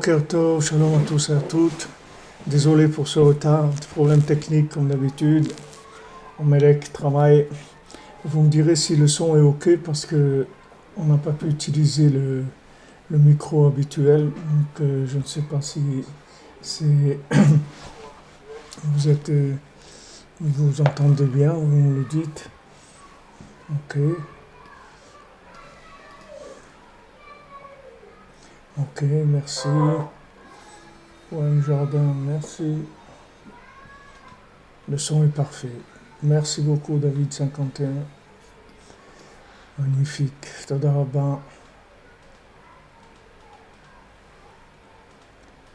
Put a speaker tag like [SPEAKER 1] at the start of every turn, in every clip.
[SPEAKER 1] Boker Tov, shalom à tous et à toutes. Désolé pour ce retard, problème technique comme d'habitude. Omelek travaille. Vous me direz si le son est ok parce que on n'a pas pu utiliser le micro habituel. Donc je ne sais pas si c'est vous entendez bien, vous me le dites. Ok. Ok, merci. Ouais, Jardin, merci. Le son est parfait. Merci beaucoup, David51. Magnifique. Tadaraba.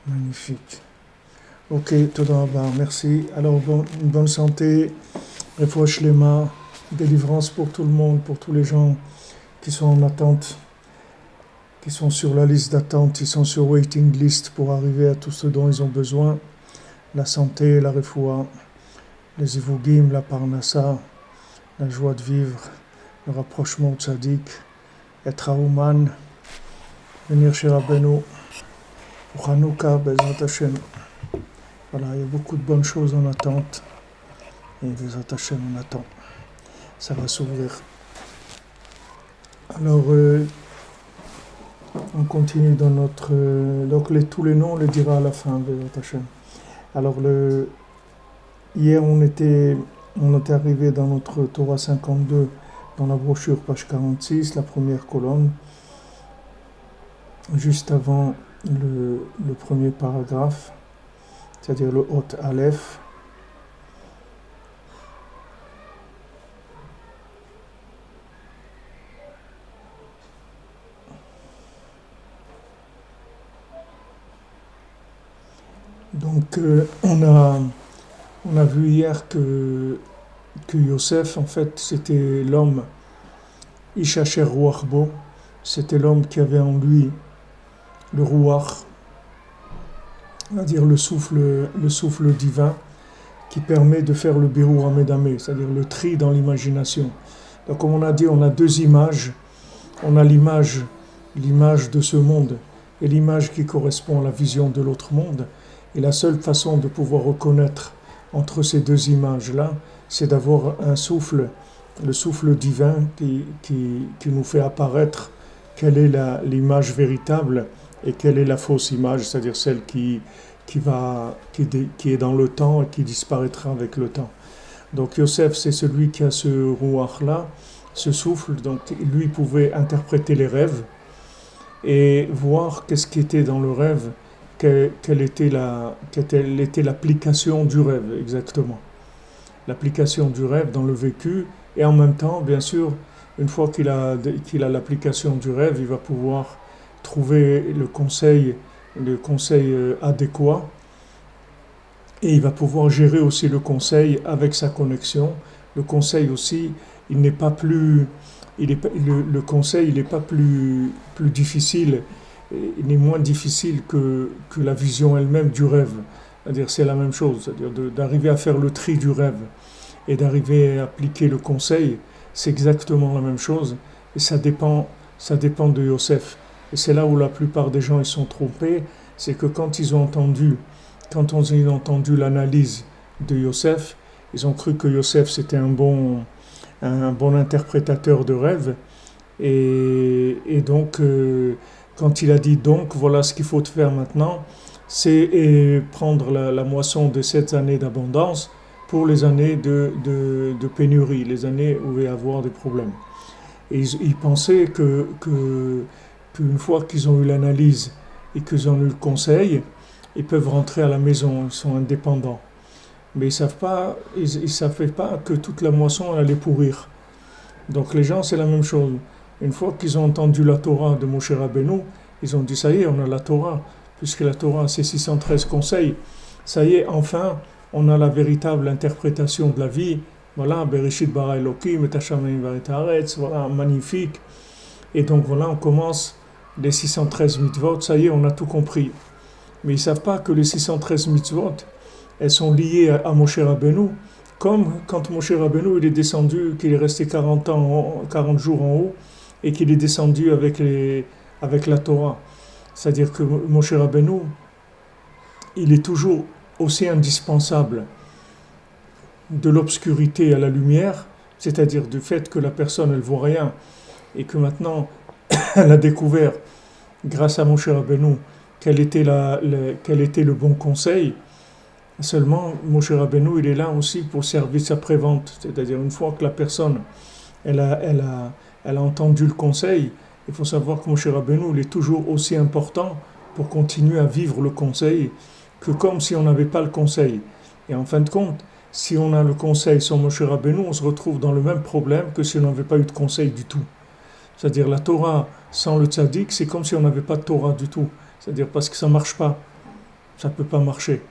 [SPEAKER 1] Magnifique. Ok, Tadaraba, merci. Alors, une bonne santé, refouach lema, délivrance pour tout le monde, pour tous les gens qui sont en attente, qui sont sur la liste d'attente, qui sont sur waiting list pour arriver à tout ce dont ils ont besoin. La santé, la refoua, les ivugim, la parnassa, la joie de vivre, le rapprochement tzaddik, être Aouman, venir chez Rabbeinu, pour Hanouka, Bezrat Hashem. Voilà, il y a beaucoup de bonnes choses en attente, et Bezrat Hashem on attend. Ça va s'ouvrir. Alors, on continue dans notre... donc tous les noms, on les dira à la fin, Bezrat Hashem. Alors, hier, on était arrivé dans notre Torah 52, dans la brochure, page 46, la première colonne, juste avant le premier paragraphe, c'est-à-dire le Hot Aleph. Donc, on a vu hier que Yosef, en fait, c'était l'homme, Ishacher Ruach Bo, c'était l'homme qui avait en lui le Ruach, c'est-à-dire le souffle divin, qui permet de faire le Birur Amedamé, c'est-à-dire le tri dans l'imagination. Donc, comme on a dit, on a deux images. On a l'image de ce monde et l'image qui correspond à la vision de l'autre monde. Et la seule façon de pouvoir reconnaître entre ces deux images-là, c'est d'avoir un souffle, le souffle divin qui nous fait apparaître quelle est l'image véritable et quelle est la fausse image, c'est-à-dire celle qui est dans le temps et qui disparaîtra avec le temps. Donc Yosef, c'est celui qui a ce rouach-là, ce souffle, donc lui pouvait interpréter les rêves et voir qu'est-ce qui était dans le rêve, quelle était l'application du rêve exactement. L'application du rêve dans le vécu, et en même temps, bien sûr, une fois qu'il a l'application du rêve, il va pouvoir trouver le conseil adéquat, et il va pouvoir gérer aussi le conseil avec sa connexion. Le conseil aussi, le conseil, il n'est pas plus difficile, il est moins difficile que la vision elle-même du rêve. C'est-à-dire c'est la même chose, c'est-à-dire d'arriver à faire le tri du rêve et d'arriver à appliquer le conseil, c'est exactement la même chose, et ça dépend de Yosef. Et c'est là où la plupart des gens ils sont trompés, c'est que quand ils ont entendu l'analyse de Yosef, ils ont cru que Yosef c'était un bon interprétateur de rêve, et donc quand il a dit donc voilà ce qu'il faut faire maintenant, c'est prendre la moisson de 7 années d'abondance pour les années de pénurie, les années où il va y avoir des problèmes. Et ils pensaient qu'une fois qu'ils ont eu l'analyse et qu'ils ont eu le conseil, ils peuvent rentrer à la maison, ils sont indépendants. Mais ils ne savaient pas que toute la moisson allait pourrir. Donc les gens, c'est la même chose. Une fois qu'ils ont entendu la Torah de Moshe Rabbeinu, ils ont dit ça y est, on a la Torah, puisque la Torah c'est 613 conseils. Ça y est, enfin, on a la véritable interprétation de la vie. Voilà, Bereshit bara Elokim, et Hashamayim va'et haaretz, voilà, magnifique. Et donc voilà, on commence les 613 mitzvot, ça y est, on a tout compris. Mais ils ne savent pas que les 613 mitzvot, elles sont liées à Moshe Rabbeinu, comme quand Moshe Rabbeinu il est descendu, qu'il est resté 40 jours en haut, et qu'il est descendu avec la Torah. C'est-à-dire que Moshe Rabbeinu, il est toujours aussi indispensable de l'obscurité à la lumière, c'est-à-dire du fait que la personne elle voit rien et que maintenant elle a découvert grâce à Moshe Rabbeinu quel était le bon conseil. Seulement Moshe Rabbeinu il est là aussi pour servir sa prévente, c'est-à-dire une fois que la personne elle a entendu le conseil, il faut savoir que Moshe Rabbeinu il est toujours aussi important pour continuer à vivre le conseil que comme si on n'avait pas le conseil. Et en fin de compte, si on a le conseil sans Moshe Rabbeinu, on se retrouve dans le même problème que si on n'avait pas eu de conseil du tout. C'est-à-dire la Torah sans le tzaddik, c'est comme si on n'avait pas de Torah du tout. C'est-à-dire parce que ça ne marche pas, ça ne peut pas marcher.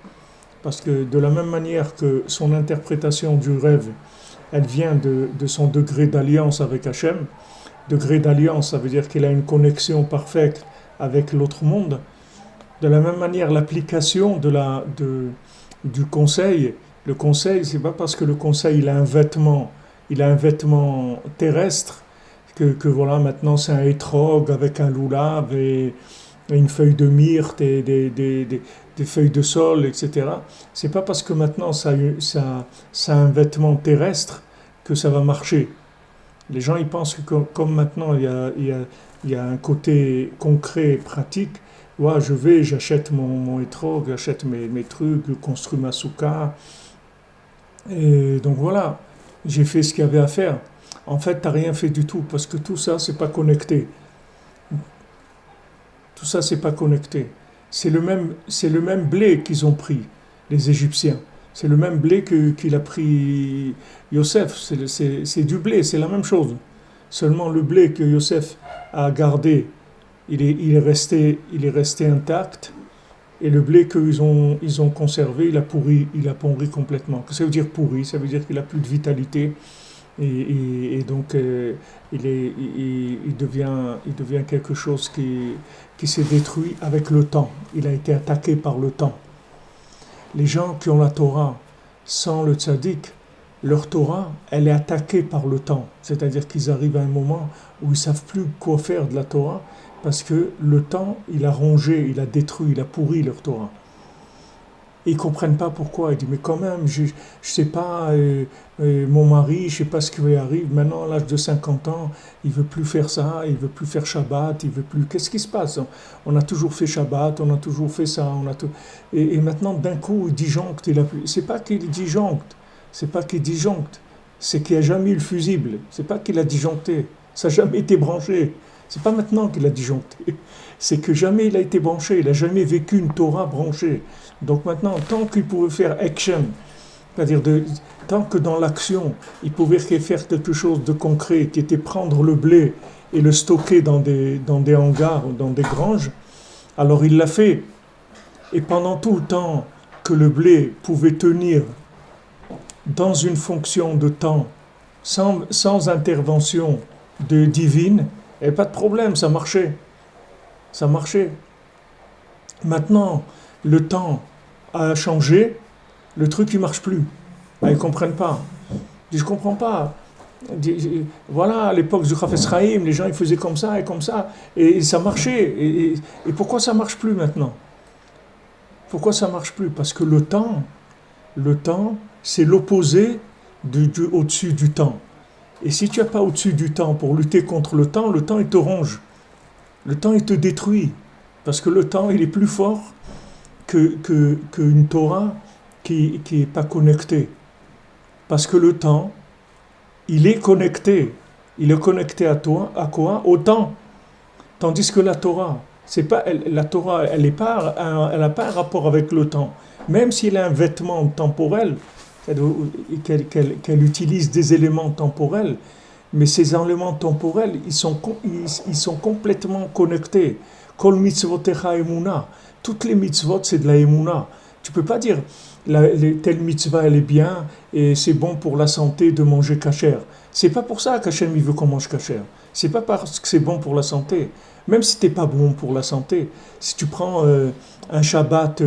[SPEAKER 1] Parce que de la même manière que son interprétation du rêve, elle vient de son degré d'alliance avec Hachem. Degré d'alliance, ça veut dire qu'il a une connexion parfaite avec l'autre monde. De la même manière, l'application du conseil, le conseil, c'est pas parce que le conseil il a un vêtement terrestre, que voilà, maintenant c'est un étrog avec un loulav et une feuille de myrte et des feuilles de sol, etc. C'est pas parce que maintenant ça a un vêtement terrestre que ça va marcher. Les gens ils pensent que comme maintenant il y a un côté concret, pratique, ouais, j'achète mon étrog, j'achète mes trucs, je construis ma souka, et donc voilà, j'ai fait ce qu'il y avait à faire. En fait, tu n'as rien fait du tout, parce que tout ça, c'est pas connecté. Tout ça, c'est pas connecté. C'est le même blé qu'ils ont pris, les Égyptiens. C'est le même blé qu'il a pris Yosef. C'est du blé, c'est la même chose. Seulement le blé que Yosef a gardé, il est resté intact. Et le blé qu'ils ont conservé, il a pourri complètement. Qu'est-ce que ça veut dire pourri? Ça veut dire qu'il n'a plus de vitalité. Et donc, il devient quelque chose qui s'est détruit avec le temps. Il a été attaqué par le temps. Les gens qui ont la Torah sans le tzaddik, leur Torah, elle est attaquée par le temps. C'est-à-dire qu'ils arrivent à un moment où ils ne savent plus quoi faire de la Torah parce que le temps, il a rongé, il a détruit, il a pourri leur Torah. Et ils ne comprennent pas pourquoi. Ils disent, mais quand même, je ne sais pas, mon mari, je ne sais pas ce qui lui arrive. Maintenant, à l'âge de 50 ans, il ne veut plus faire ça, il ne veut plus faire Shabbat, il veut plus... Qu'est-ce qui se passe? On a toujours fait Shabbat, on a toujours fait ça. Et maintenant, d'un coup, il disjoncte. C'est pas qu'il disjoncte, c'est qu'il n'a jamais eu le fusible. C'est pas qu'il a disjoncté, ça n'a jamais été branché. C'est pas maintenant qu'il a disjoncté. C'est que jamais il a été branché, il n'a jamais vécu une Torah branchée. Donc maintenant, tant qu'il pouvait faire action, c'est-à-dire tant que dans l'action, il pouvait faire quelque chose de concret, qui était prendre le blé et le stocker dans des hangars, dans des granges, alors il l'a fait. Et pendant tout le temps que le blé pouvait tenir dans une fonction de temps, sans intervention divine, il n'y avait pas de problème, ça marchait. Ça marchait. Maintenant, le temps a changé, le truc il ne marche plus. Ils ne comprennent pas. Je ne comprends pas. Voilà, à l'époque du Chafetz Chaim, les gens ils faisaient comme ça, et ça marchait. Et pourquoi ça ne marche plus maintenant? Pourquoi ça ne marche plus? Parce que le temps, c'est l'opposé au-dessus du temps. Et si tu n'as pas au-dessus du temps pour lutter contre le temps il te ronge. Le temps, il te détruit. Parce que le temps, il est plus fort qu'une Torah qui n'est pas connectée. Parce que le temps, il est connecté. Il est connecté à toi, à quoi? Au temps. Tandis que la Torah, elle n'a pas un rapport avec le temps. Même s'il a un vêtement temporel, qu'elle utilise des éléments temporels, mais ces éléments temporels, ils sont complètement connectés. Kol mitzvotecha emuna. Toutes les mitzvot, c'est de la emuna. Tu ne peux pas dire telle mitzvah, elle est bien et c'est bon pour la santé de manger kasher. C'est pas pour ça qu'Hachem il veut qu'on mange kasher. C'est pas parce que c'est bon pour la santé. Même si tu n'es pas bon pour la santé, si tu prends un Shabbat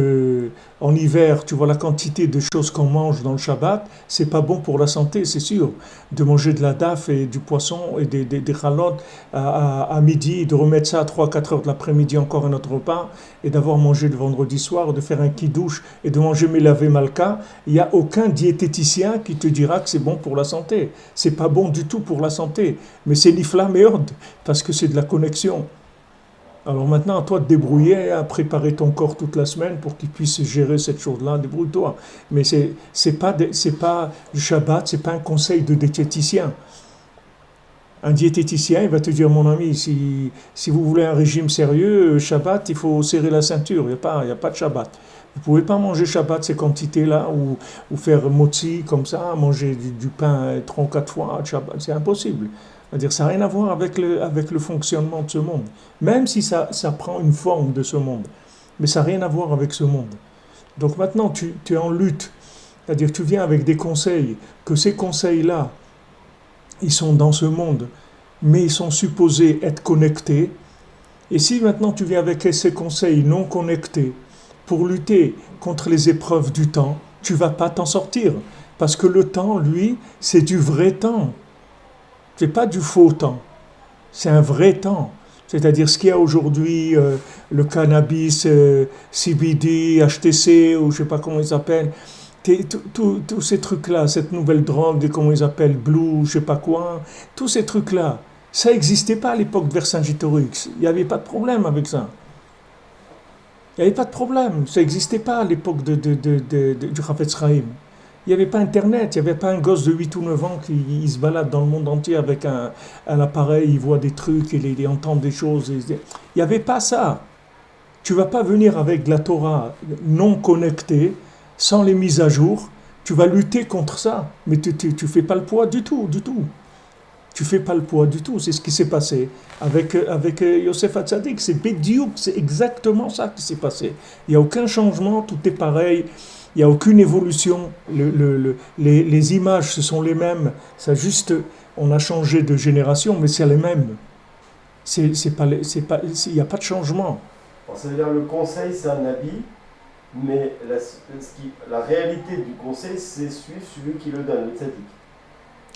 [SPEAKER 1] en hiver, tu vois la quantité de choses qu'on mange dans le Shabbat, c'est pas bon pour la santé, c'est sûr. De manger de la daf et du poisson et des chalotes à midi, de remettre ça à 3-4 heures de l'après-midi encore un autre repas, et d'avoir mangé le vendredi soir, de faire un kidouche et de manger melavé malka, il n'y a aucun diététicien qui te dira que c'est bon pour la santé. C'est pas bon du tout pour la santé, mais c'est l'ifla meord, parce que c'est de la connexion. Alors maintenant, à toi de débrouiller, à préparer ton corps toute la semaine pour qu'il puisse gérer cette chose-là, débrouille-toi. Mais c'est pas le Shabbat, c'est pas un conseil de diététicien. Un diététicien, il va te dire, mon ami, si vous voulez un régime sérieux, Shabbat, il faut serrer la ceinture, il y a pas de Shabbat. Vous ne pouvez pas manger Shabbat ces quantités-là, ou faire motzi comme ça, manger du pain 3 ou 4 fois Shabbat, c'est impossible. C'est-à-dire, ça n'a rien à voir avec le fonctionnement de ce monde. Même si ça prend une forme de ce monde. Mais ça n'a rien à voir avec ce monde. Donc maintenant, tu es en lutte. C'est-à-dire, tu viens avec des conseils, que ces conseils-là, ils sont dans ce monde, mais ils sont supposés être connectés. Et si maintenant tu viens avec ces conseils non connectés pour lutter contre les épreuves du temps, tu ne vas pas t'en sortir. Parce que le temps, lui, c'est du vrai temps. C'est pas du faux temps. C'est un vrai temps. C'est-à-dire ce qu'il y a aujourd'hui, le cannabis, CBD, HTC, ou je ne sais pas comment ils s'appellent, tous ces trucs-là, cette nouvelle drogue, comment ils appellent, Blue, je ne sais pas quoi, tous ces trucs-là, ça n'existait pas à l'époque de Vercingétorix. Il n'y avait pas de problème avec ça. Il n'y avait pas de problème. Ça n'existait pas à l'époque du Chafetz Chaim. Il n'y avait pas Internet, il n'y avait pas un gosse de 8 ou 9 ans qui se balade dans le monde entier avec un appareil, il voit des trucs, il entend des choses. Il n'y avait pas ça. Tu ne vas pas venir avec de la Torah non connectée, sans les mises à jour. Tu vas lutter contre ça, mais tu ne fais pas le poids du tout, du tout. Tu ne fais pas le poids du tout. C'est ce qui s'est passé avec Yosef Hatzadik. C'est Bédiouk, c'est exactement ça qui s'est passé. Il n'y a aucun changement, tout est pareil. Il n'y a aucune évolution. Les images, ce sont les mêmes. Ça juste, on a changé de génération, mais c'est les mêmes. Il n'y a pas de changement.
[SPEAKER 2] Alors, ça veut dire que le conseil, c'est un habit, mais la réalité du conseil, c'est suivre celui qui le donne, le tzaddik.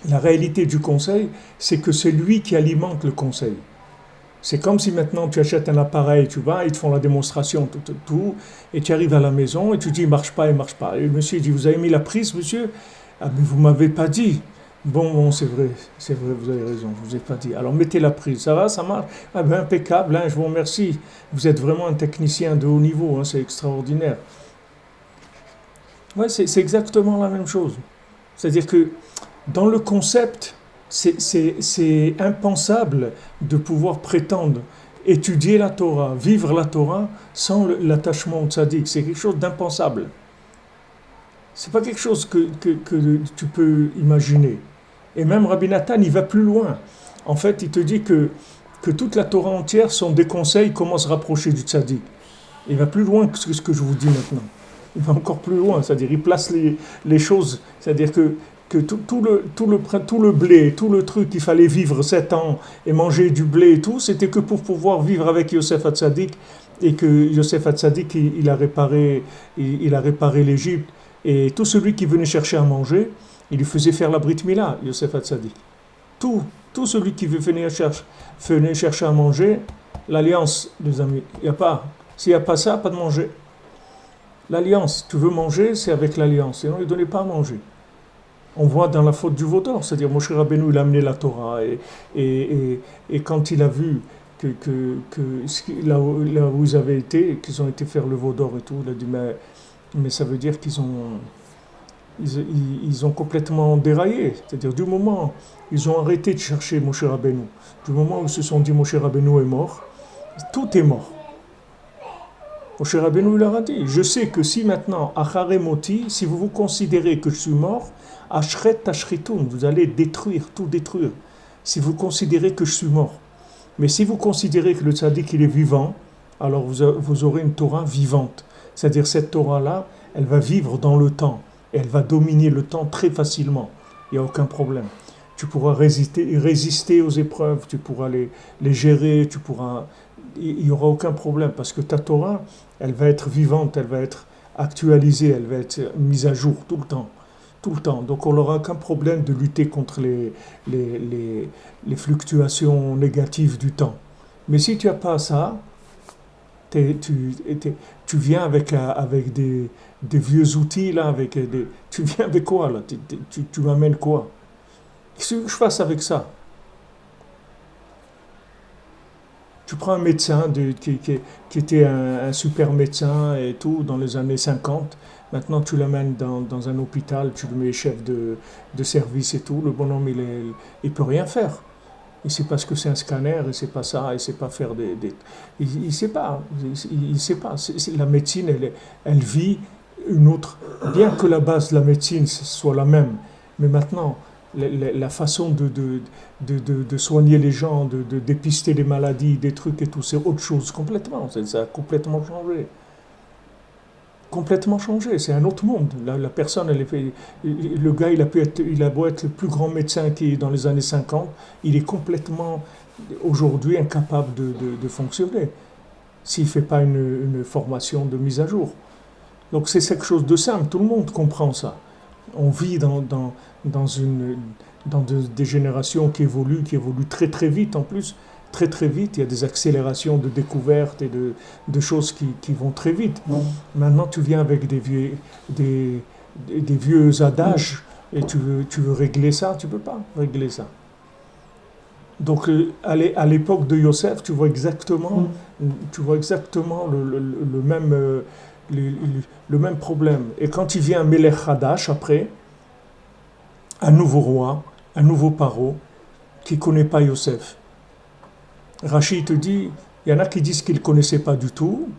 [SPEAKER 1] La réalité du conseil, c'est que c'est lui qui alimente le conseil. C'est comme si maintenant tu achètes un appareil, tu vas, ils te font la démonstration, tout, et tu arrives à la maison et tu dis, il marche pas. Et le monsieur dit, vous avez mis la prise, monsieur? Ah, mais vous m'avez pas dit. Bon, c'est vrai, vous avez raison, je vous ai pas dit. Alors mettez la prise, ça va, ça marche? Ah ben impeccable, hein, je vous remercie. Vous êtes vraiment un technicien de haut niveau, hein, c'est extraordinaire. Ouais, c'est exactement la même chose. C'est-à-dire que dans le concept, c'est impensable de pouvoir prétendre étudier la Torah, vivre la Torah sans l'attachement au tzaddik. C'est quelque chose d'impensable. C'est pas quelque chose que tu peux imaginer. Et même Rabbi Nathan, il va plus loin. En fait, il te dit que toute la Torah entière sont des conseils comment se rapprocher du tzaddik. Il va plus loin que ce que je vous dis maintenant. Il va encore plus loin, c'est-à-dire il place les choses, c'est-à-dire que tout le blé, tout le truc qu'il fallait vivre 7 ans et manger du blé et tout, c'était que pour pouvoir vivre avec Yosef Hatzadik, et que Yosef Hatzadik, il a réparé l'Égypte, et tout celui qui venait chercher à manger, il lui faisait faire la Brit Mila, Yosef Hatzadik. Tout celui qui venait chercher à manger, l'alliance, les amis, s'il n'y a pas ça, pas de manger. L'alliance, tu veux manger, c'est avec l'alliance, sinon il ne donnait pas à manger. On voit dans la faute du vaudor, c'est-à-dire Moshe Rabbeinu, il a amené la Torah, et quand il a vu que là où ils avaient été, qu'ils ont été faire le vaudor et tout, il a dit, mais ça veut dire qu'ils ont complètement déraillé, c'est-à-dire du moment où ils ont arrêté de chercher Moshe Rabbeinu, du moment où ils se sont dit Moshe Rabbeinu est mort, tout est mort. Moshe Rabbeinu leur a dit, je sais que si maintenant, Acharei Moti, si vous considérez que je suis mort, Ashret Tashritun, vous allez tout détruire, si vous considérez que je suis mort. Mais si vous considérez que le tzaddik il est vivant, alors vous aurez une Torah vivante. C'est-à-dire cette Torah-là, elle va vivre dans le temps, et elle va dominer le temps très facilement. Il n'y a aucun problème. tu pourras résister aux épreuves, tu pourras les gérer, il n'y aura aucun problème parce que ta Torah, elle va être vivante, elle va être actualisée, elle va être mise à jour tout le temps. Tout le temps. Donc on n'aura aucun problème de lutter contre les fluctuations négatives du temps. Mais si tu n'as pas ça, tu viens avec des vieux outils, là, tu viens avec quoi là? Tu m'amènes quoi? Qu'est-ce que je fasse avec ça? Tu prends un médecin qui était un super médecin et tout dans les années 50. Maintenant, tu l'amènes dans un hôpital, tu le mets chef de service et tout. Le bonhomme, il peut rien faire. Il ne sait pas ce que c'est un scanner, il ne sait pas ça, il ne sait pas faire il ne sait pas. Il sait pas. La médecine, elle vit une autre. Bien que la base de la médecine soit la même, mais maintenant, la façon de soigner les gens, de dépister les maladies, des trucs et tout, c'est autre chose complètement. Ça a complètement changé. Complètement changé, c'est un autre monde. La personne, le gars, il a beau être le plus grand médecin qui est dans les années 50, il est complètement, aujourd'hui, incapable de fonctionner s'il ne fait pas une formation de mise à jour. Donc c'est quelque chose de simple, tout le monde comprend ça. On vit dans des générations qui évoluent très très vite en plus. Très très vite, il y a des accélérations de découvertes et de choses qui vont très vite. Maintenant, tu viens avec des vieux adages et tu veux régler ça, tu ne peux pas régler ça. Donc, à l'époque de Yosef, tu vois exactement le même problème. Et quand il vient Melech Hadash après, un nouveau roi, un nouveau paro, qui ne connaît pas Yosef. Rachid te dit, il y en a qui disent qu'il ne connaissait pas du tout,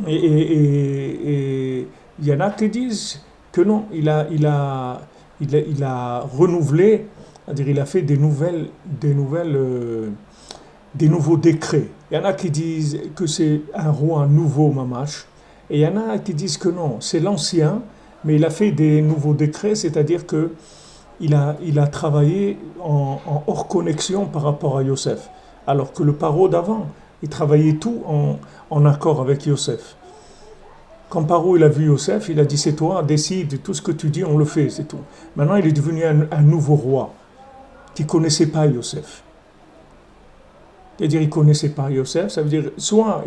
[SPEAKER 1] et il y en a qui disent que non, il a renouvelé, c'est-à-dire il a fait des nouveaux décrets. Il y en a qui disent que c'est un roi nouveau, Mamash, et il y en a qui disent que non, c'est l'ancien, mais il a fait des nouveaux décrets, c'est-à-dire que il a travaillé en hors connexion par rapport à Yosef. Alors que le paro d'avant, il travaillait tout en accord avec Yosef. Quand Paro il a vu Yosef, il a dit c'est toi, décide, tout ce que tu dis, on le fait, c'est tout. Maintenant, il est devenu un nouveau roi qui ne connaissait pas Yosef. C'est-à-dire, il ne connaissait pas Yosef, ça veut dire, soit,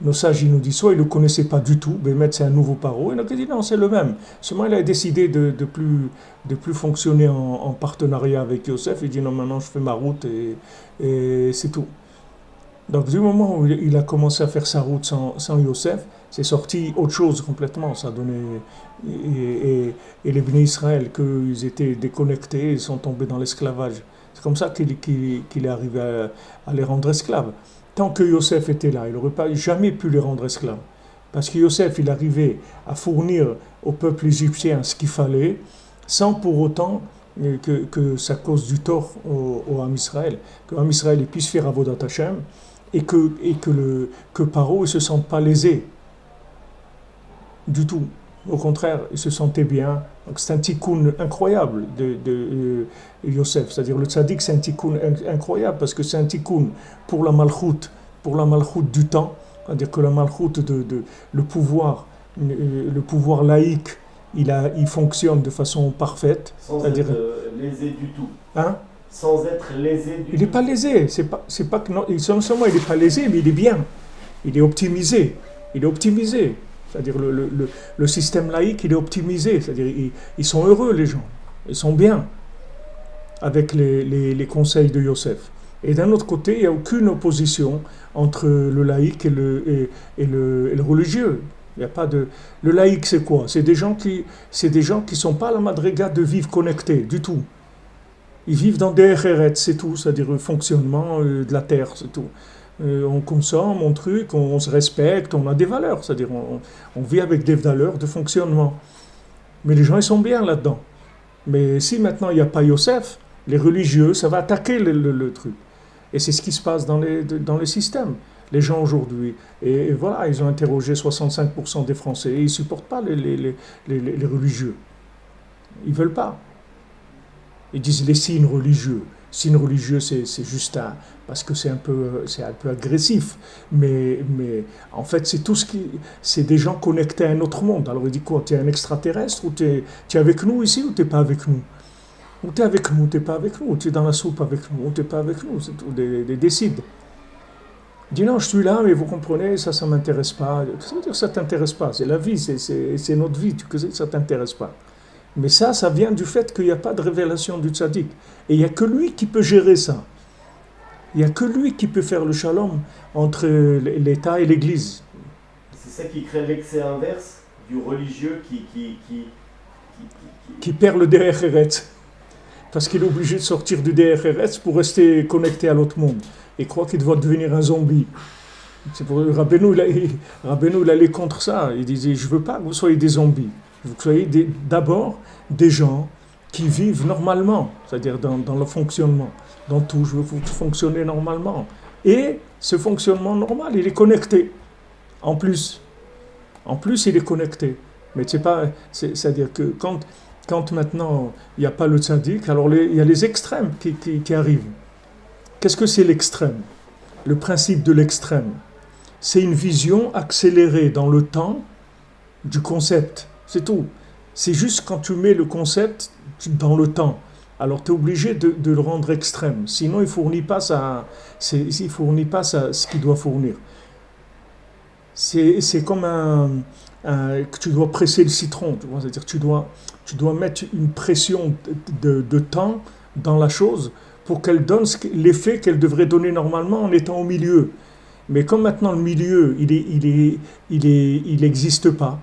[SPEAKER 1] nos sages nous disent, soit il ne le connaissait pas du tout, Bémet c'est un nouveau Paro, et donc il dit non, c'est le même. Seulement, il a décidé de plus fonctionner en partenariat avec Yosef, il dit non, maintenant je fais ma route et c'est tout. Donc du moment où il a commencé à faire sa route sans Yosef, c'est sorti autre chose complètement, ça donnait... Et les Bnei Israël, qu'ils étaient déconnectés, ils sont tombés dans l'esclavage. C'est comme ça qu'il est arrivé à les rendre esclaves. Tant que Yosef était là, il n'aurait jamais pu les rendre esclaves. Parce que Yosef, il arrivait à fournir au peuple égyptien ce qu'il fallait, sans pour autant que ça cause du tort au Ham Israël. Que Ham Israël puisse faire Avodat Hashem et que Paro ne se sente pas lésé du tout. Au contraire, il se sentait bien. Donc c'est un tikkun incroyable de Yosef. C'est-à-dire le tzaddik, c'est un tikkun incroyable parce que c'est un tikkun pour la malchoute du temps. C'est-à-dire que la malchoute, le pouvoir laïque, il fonctionne de façon parfaite.
[SPEAKER 2] Sans être lésé du tout.
[SPEAKER 1] Hein?
[SPEAKER 2] Sans être lésé du tout.
[SPEAKER 1] Il n'est pas lésé. C'est pas que non. Non seulement il n'est pas lésé, mais il est bien. Il est optimisé. C'est-à-dire le système laïque, il est optimisé. C'est-à-dire ils sont heureux, les gens. Ils sont bien avec les conseils de Yosef. Et d'un autre côté, il n'y a aucune opposition entre le laïque et le religieux. Il n'y a pas de... Le laïque, c'est quoi? C'est des gens qui sont pas à la madriga de vivre connectés, du tout. Ils vivent dans des RRET, c'est tout. C'est-à-dire le fonctionnement de la terre, c'est tout. On consomme, on se respecte, on a des valeurs, c'est-à-dire on vit avec des valeurs de fonctionnement. Mais les gens, ils sont bien là-dedans. Mais si maintenant il n'y a pas Yosef, les religieux, ça va attaquer le truc. Et c'est ce qui se passe dans les systèmes. Les gens aujourd'hui, et voilà, ils ont interrogé 65% des Français, et ils ne supportent pas les religieux. Ils ne veulent pas. Ils disent les signes religieux. Signes religieux, c'est juste parce que c'est un peu agressif. Mais en fait, c'est tout ce qui, c'est des gens connectés à un autre monde. Alors il dit quoi? Tu es un extraterrestre ou tu es avec nous ici ou tu n'es pas avec nous? Ou tu es avec nous, tu n'es pas avec nous, ou tu es dans la soupe avec nous, ou tu n'es pas avec nous, c'est tout, des décides. Il dit non, je suis là, mais vous comprenez, ça ne m'intéresse pas. Ça veut dire que ça ne t'intéresse pas, c'est la vie, c'est notre vie, tu sais, ça ne t'intéresse pas. Mais ça vient du fait qu'il n'y a pas de révélation du tzaddik. Et il n'y a que lui qui peut gérer ça. Il n'y a que lui qui peut faire le shalom entre l'État et l'Église.
[SPEAKER 2] C'est ça qui crée l'excès inverse du religieux
[SPEAKER 1] qui perd le Derech Eretz. Parce qu'il est obligé de sortir du Derech Eretz pour rester connecté à l'autre monde. Et croit qu'il doit devenir un zombie. C'est pour Rabbeinu, il allait contre ça. Il disait, je ne veux pas que vous soyez des zombies. Vous soyez d'abord des gens qui vivent normalement, c'est-à-dire dans le fonctionnement. Dans tout, je veux que vous fonctionnez normalement. Et ce fonctionnement normal, il est connecté. En plus, il est connecté. Mais c'est-à-dire que quand maintenant il n'y a pas le tzaddik, alors il y a les extrêmes qui arrivent. Qu'est-ce que c'est l'extrême? Le principe de l'extrême, c'est une vision accélérée dans le temps du concept. C'est tout. C'est juste quand tu mets le concept dans le temps. Alors tu es obligé de le rendre extrême. Sinon, il ne fournit pas ce qu'il doit fournir. C'est comme que tu dois presser le citron. Tu vois, c'est-à-dire tu dois mettre une pression de temps dans la chose pour qu'elle donne l'effet qu'elle devrait donner normalement en étant au milieu. Mais comme maintenant le milieu, il n'existe pas,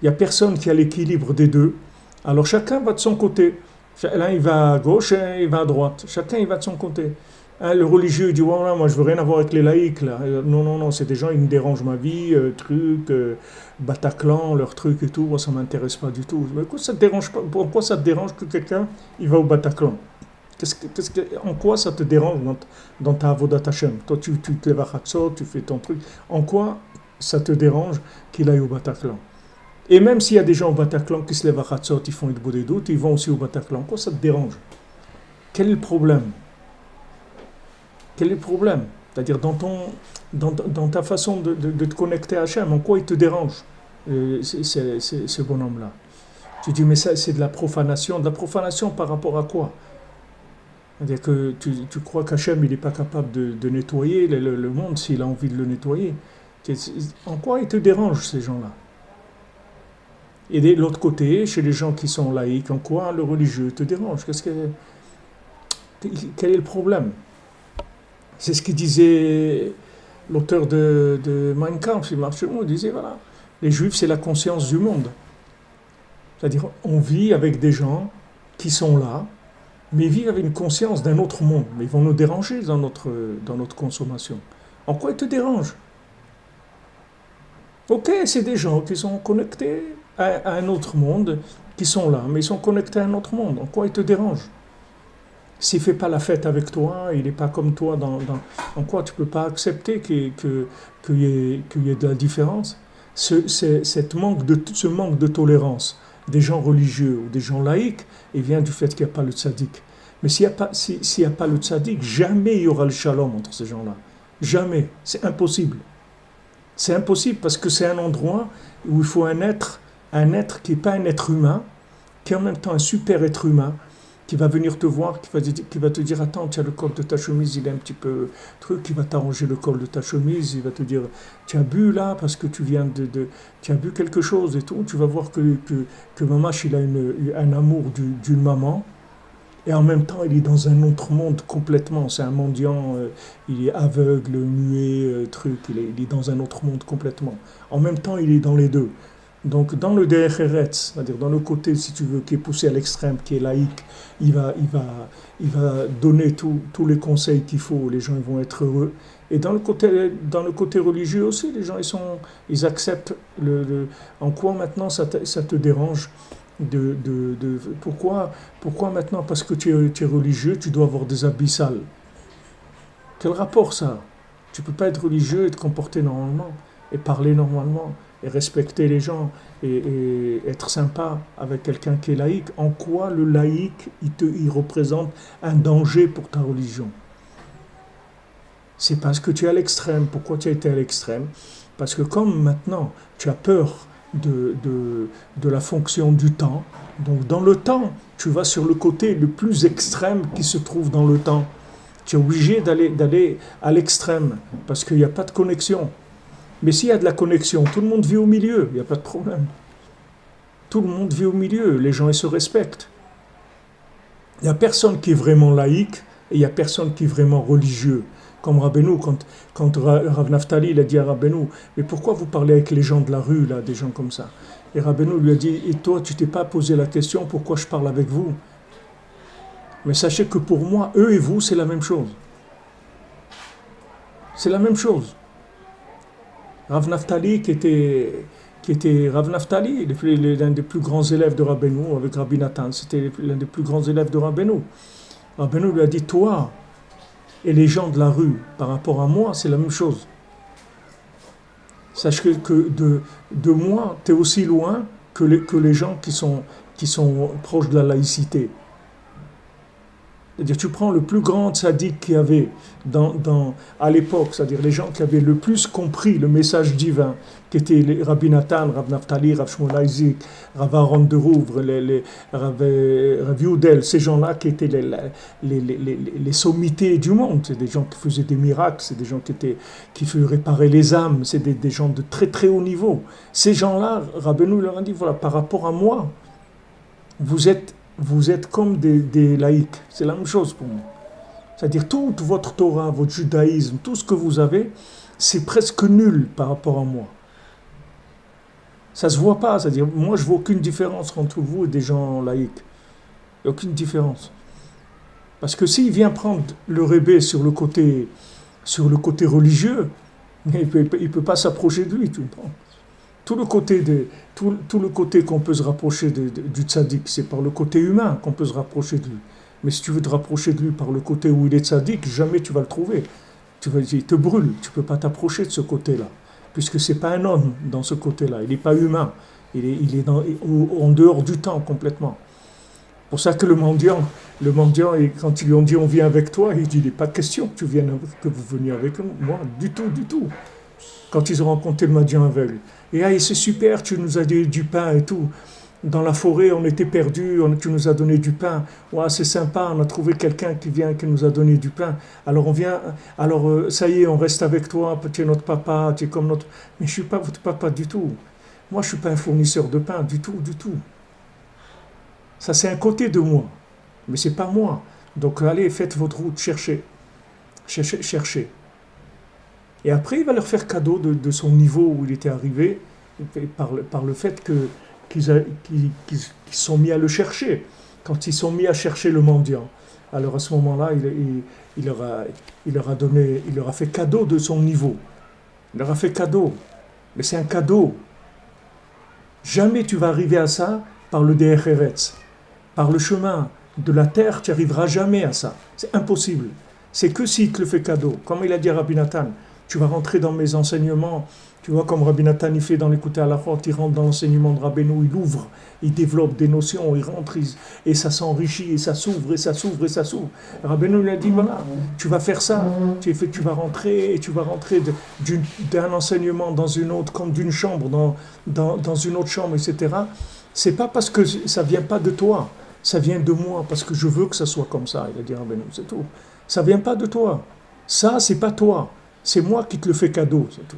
[SPEAKER 1] il n'y a personne qui a l'équilibre des deux, alors chacun va de son côté. L'un il va à gauche, il va à droite. Chacun il va de son côté. Le religieux il dit voilà, moi je veux rien avoir avec les laïcs là. Non, c'est des gens, ils me dérangent ma vie, Bataclan, leurs trucs et tout, moi ça m'intéresse pas du tout. Mais pourquoi ça te dérange que quelqu'un il va au Bataclan? En quoi ça te dérange dans ta Avodat Hashem? Toi tu te lèves à Chatzot, tu fais ton truc. En quoi ça te dérange qu'il aille au Bataclan? Et même s'il y a des gens au Bataclan qui se lèvent à Chatzot, ils font une bout des doutes, ils vont aussi au Bataclan. En quoi ça te dérange? Quel est le problème? Quel est le problème? C'est-à-dire dans ta façon de te connecter à Hachem, en quoi il te dérange, ce bonhomme-là? Tu dis, mais ça, c'est de la profanation. De la profanation par rapport à quoi? C'est-à-dire que tu crois qu'Hachem, il n'est pas capable de nettoyer le monde s'il a envie de le nettoyer. En quoi il te dérange, ces gens-là? Et de l'autre côté, chez les gens qui sont laïcs, en quoi le religieux te dérange? Quel est le problème? C'est ce que disait l'auteur de Mein Kampf, il disait, voilà, les Juifs, c'est la conscience du monde. C'est-à-dire, on vit avec des gens qui sont là, mais ils vivent avec une conscience d'un autre monde. Mais ils vont nous déranger dans notre consommation. En quoi ils te dérangent? Ok, c'est des gens qui sont connectés à un autre monde, qui sont là, mais ils sont connectés à un autre monde. En quoi ils te dérangent? S'il ne fait pas la fête avec toi, il n'est pas comme toi, en quoi tu ne peux pas accepter qu'il y ait de la différence? Ce manque de tolérance des gens religieux ou des gens laïcs, il vient du fait qu'il n'y a pas le tzaddik. Mais s'il n'y a pas le tzaddik, jamais il y aura le shalom entre ces gens-là. Jamais. C'est impossible. C'est impossible parce que c'est un endroit où il faut un être qui n'est pas un être humain, qui est en même temps un super être humain, qui va venir te voir, qui va te dire attends, tu as le col de ta chemise, il est un petit peu truc, qui va t'arranger le col de ta chemise, il va te dire tu as bu là parce que tu viens tu as bu quelque chose et tout, tu vas voir que Mamash il a un amour d'une maman, et en même temps il est dans un autre monde complètement, c'est un mendiant, il est aveugle, muet, il est dans un autre monde complètement. En même temps il est dans les deux. Donc dans le Derech Eretz, c'est-à-dire dans le côté, si tu veux, qui est poussé à l'extrême, qui est laïque, il va donner tous les conseils qu'il faut, les gens ils vont être heureux. Et dans le côté religieux aussi, les gens ils acceptent en quoi maintenant ça te dérange pourquoi maintenant, parce que tu es religieux, tu dois avoir des habits sales? Quel rapport ça? Tu ne peux pas être religieux et te comporter normalement et parler normalement. et respecter les gens et être sympa avec quelqu'un qui est laïque, en quoi le laïque, il représente un danger pour ta religion? C'est parce que tu es à l'extrême. Pourquoi tu as été à l'extrême? Parce que comme maintenant, tu as peur de la fonction du temps, donc dans le temps, tu vas sur le côté le plus extrême qui se trouve dans le temps. Tu es obligé d'aller à l'extrême, parce qu'il n'y a pas de connexion. Mais s'il y a de la connexion, tout le monde vit au milieu, il n'y a pas de problème. Tout le monde vit au milieu, les gens ils se respectent. Il n'y a personne qui est vraiment laïque, et il n'y a personne qui est vraiment religieux. Comme Rabbeinu, quand Rav Naftali il a dit à Rabbeinu, mais pourquoi vous parlez avec les gens de la rue, là, des gens comme ça? Et Rabbeinu lui a dit, et toi, tu t'es pas posé la question, pourquoi je parle avec vous? Mais sachez que pour moi, eux et vous, c'est la même chose. C'est la même chose. Rav Naftali, qui était Rav Naftali, l'un des plus grands élèves de Rabbeinu, avec Rabbi Nathan, c'était l'un des plus grands élèves de Rabbeinu. Rabbeinu lui a dit, toi et les gens de la rue, par rapport à moi, c'est la même chose. Sache que de moi, tu es aussi loin que les gens qui sont proches de la laïcité. C'est-à-dire, tu prends le plus grand tzaddik qu'il y avait à l'époque, c'est-à-dire les gens qui avaient le plus compris le message divin, qui étaient les Rabbi Nathan, Rav Naftali, Rav Shmuel Isaac, Rav Aaron de Rouvre, Rav Yudel, ces gens-là qui étaient les sommités du monde. C'est des gens qui faisaient des miracles, c'est des gens qui réparaient les âmes, c'est des gens de très très haut niveau. Ces gens-là, Rabbeinu leur a dit, voilà, par rapport à moi, vous êtes comme des laïcs. C'est la même chose pour moi. C'est-à-dire, toute votre Torah, votre judaïsme, tout ce que vous avez, c'est presque nul par rapport à moi. Ça ne se voit pas. C'est-à-dire, moi, je ne vois aucune différence entre vous et des gens laïcs. Il n'y a aucune différence. Parce que s'il vient prendre le rébé sur le côté religieux, il ne peut pas s'approcher de lui, tu comprends? Tout le côté qu'on peut se rapprocher du tzaddik, c'est par le côté humain qu'on peut se rapprocher de lui. Mais si tu veux te rapprocher de lui par le côté où il est tzaddik, jamais tu vas le trouver. Il te brûle, tu ne peux pas t'approcher de ce côté-là. Puisque ce n'est pas un homme dans ce côté-là, il n'est pas humain. Il est en dehors du temps complètement. C'est pour ça que le mendiant, quand ils lui ont dit on vient avec toi, il dit il n'est pas question que vous veniez avec moi, du tout. Quand ils ont rencontré le mendiant aveugle. Et c'est super, tu nous as donné du pain et tout. Dans la forêt, on était perdus, tu nous as donné du pain. Ouais, c'est sympa, on a trouvé quelqu'un qui nous a donné du pain. Alors on vient, ça y est, on reste avec toi, tu es notre papa, tu es comme notre... Mais je ne suis pas votre papa du tout. Moi, je ne suis pas un fournisseur de pain, du tout. Ça, c'est un côté de moi, mais ce n'est pas moi. Donc allez, faites votre route, cherchez. Et après, il va leur faire cadeau de son niveau où il était arrivé, par le fait qu'ils sont mis à le chercher. Quand ils sont mis à chercher le mendiant, alors à ce moment-là, il leur a fait cadeau de son niveau. Il leur a fait cadeau. Mais c'est un cadeau. Jamais tu vas arriver à ça par le Derech Eretz. Par le chemin de la terre, tu n'arriveras jamais à ça. C'est impossible. C'est que s'il te le fait cadeau. Comme il a dit à Rabbi Nathan, tu vas rentrer dans mes enseignements. Tu vois, comme Rabbi Nathan, il fait dans l'écouter à la fois, il rentre dans l'enseignement de Rabbeinu, il ouvre, il développe des notions, il rentre, et ça s'enrichit, et ça s'ouvre. Rabbeinu lui a dit, voilà, tu vas faire ça, tu vas rentrer d'un enseignement dans une autre, comme d'une chambre, dans une autre chambre, etc. C'est pas parce que ça vient pas de toi, ça vient de moi, parce que je veux que ça soit comme ça, il a dit Rabbeinu, c'est tout. Ça vient pas de toi. Ça, c'est pas toi. C'est moi qui te le fais cadeau, c'est tout.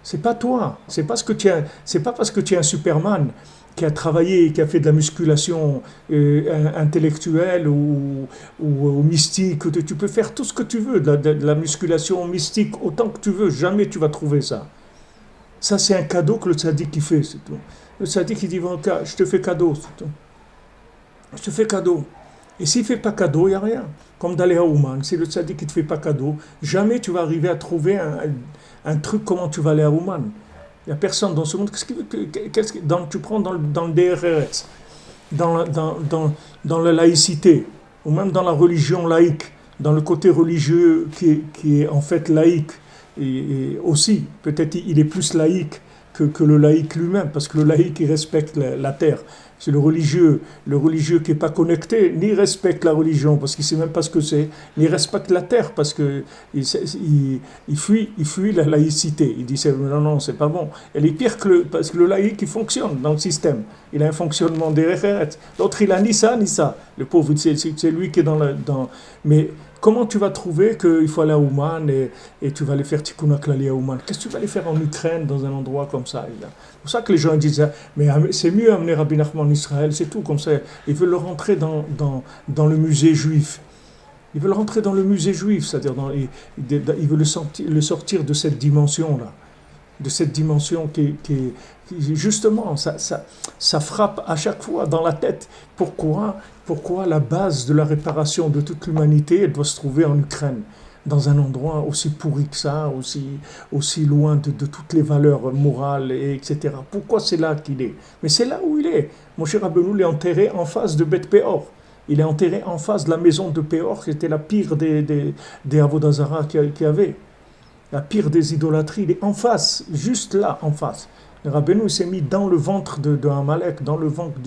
[SPEAKER 1] C'est pas toi, c'est pas parce que tu es un Superman qui a travaillé, qui a fait de la musculation intellectuelle ou mystique. Tu peux faire tout ce que tu veux, de la musculation mystique autant que tu veux, jamais tu vas trouver ça. Ça, c'est un cadeau que le tzaddik qui fait, c'est tout. Le tzaddik il dit, je te fais cadeau, c'est tout. Je te fais cadeau. Et s'il ne fait pas cadeau, il n'y a rien. Comme dans les Haouman, si le tzaddik ne te fait pas cadeau, jamais tu vas arriver à trouver un truc comment tu vas aller à Haouman. Il n'y a personne dans ce monde. Tu prends dans le DRRS, dans la laïcité, ou même dans la religion laïque, dans le côté religieux qui est en fait laïque, et aussi, peut-être il est plus laïque que le laïc lui-même, parce que le laïc, il respecte la terre. C'est le religieux qui n'est pas connecté, ni respecte la religion, parce qu'il ne sait même pas ce que c'est, ni respecte la terre, parce qu'il fuit la laïcité. Il dit, non, non, c'est pas bon. Elle est pire parce que le laïc, il fonctionne dans le système. Il a un fonctionnement des références. L'autre, il a ni ça, ni ça. Le pauvre, c'est lui qui est dans. Mais comment tu vas trouver qu'il faut aller à Ouman et tu vas aller faire Tikkun HaKlali à Ouman? Qu'est-ce que tu vas aller faire en Ukraine, dans un endroit comme ça? C'est pour ça que les gens disent, mais c'est mieux amener Rabbi Nachman en Israël, c'est tout, comme ça. Ils veulent le rentrer dans le musée juif. Ils veulent rentrer dans le musée juif, c'est-à-dire ils veulent le sortir de cette dimension-là. De cette dimension qui justement, ça frappe à chaque fois dans la tête. Pourquoi la base de la réparation de toute l'humanité, elle doit se trouver en Ukraine, dans un endroit aussi pourri que ça, aussi loin de toutes les valeurs morales, etc. Pourquoi c'est là qu'il est? Mais c'est là où il est. Moshe Rabbeinu est enterré en face de Beth Peor. Il est enterré en face de la maison de Péor, qui était la pire des Avodah Zarah qu'il y avait. La pire des idolâtries, il est en face, juste là, en face. Le Rabbeinu s'est mis dans le ventre de Amalek, dans le ventre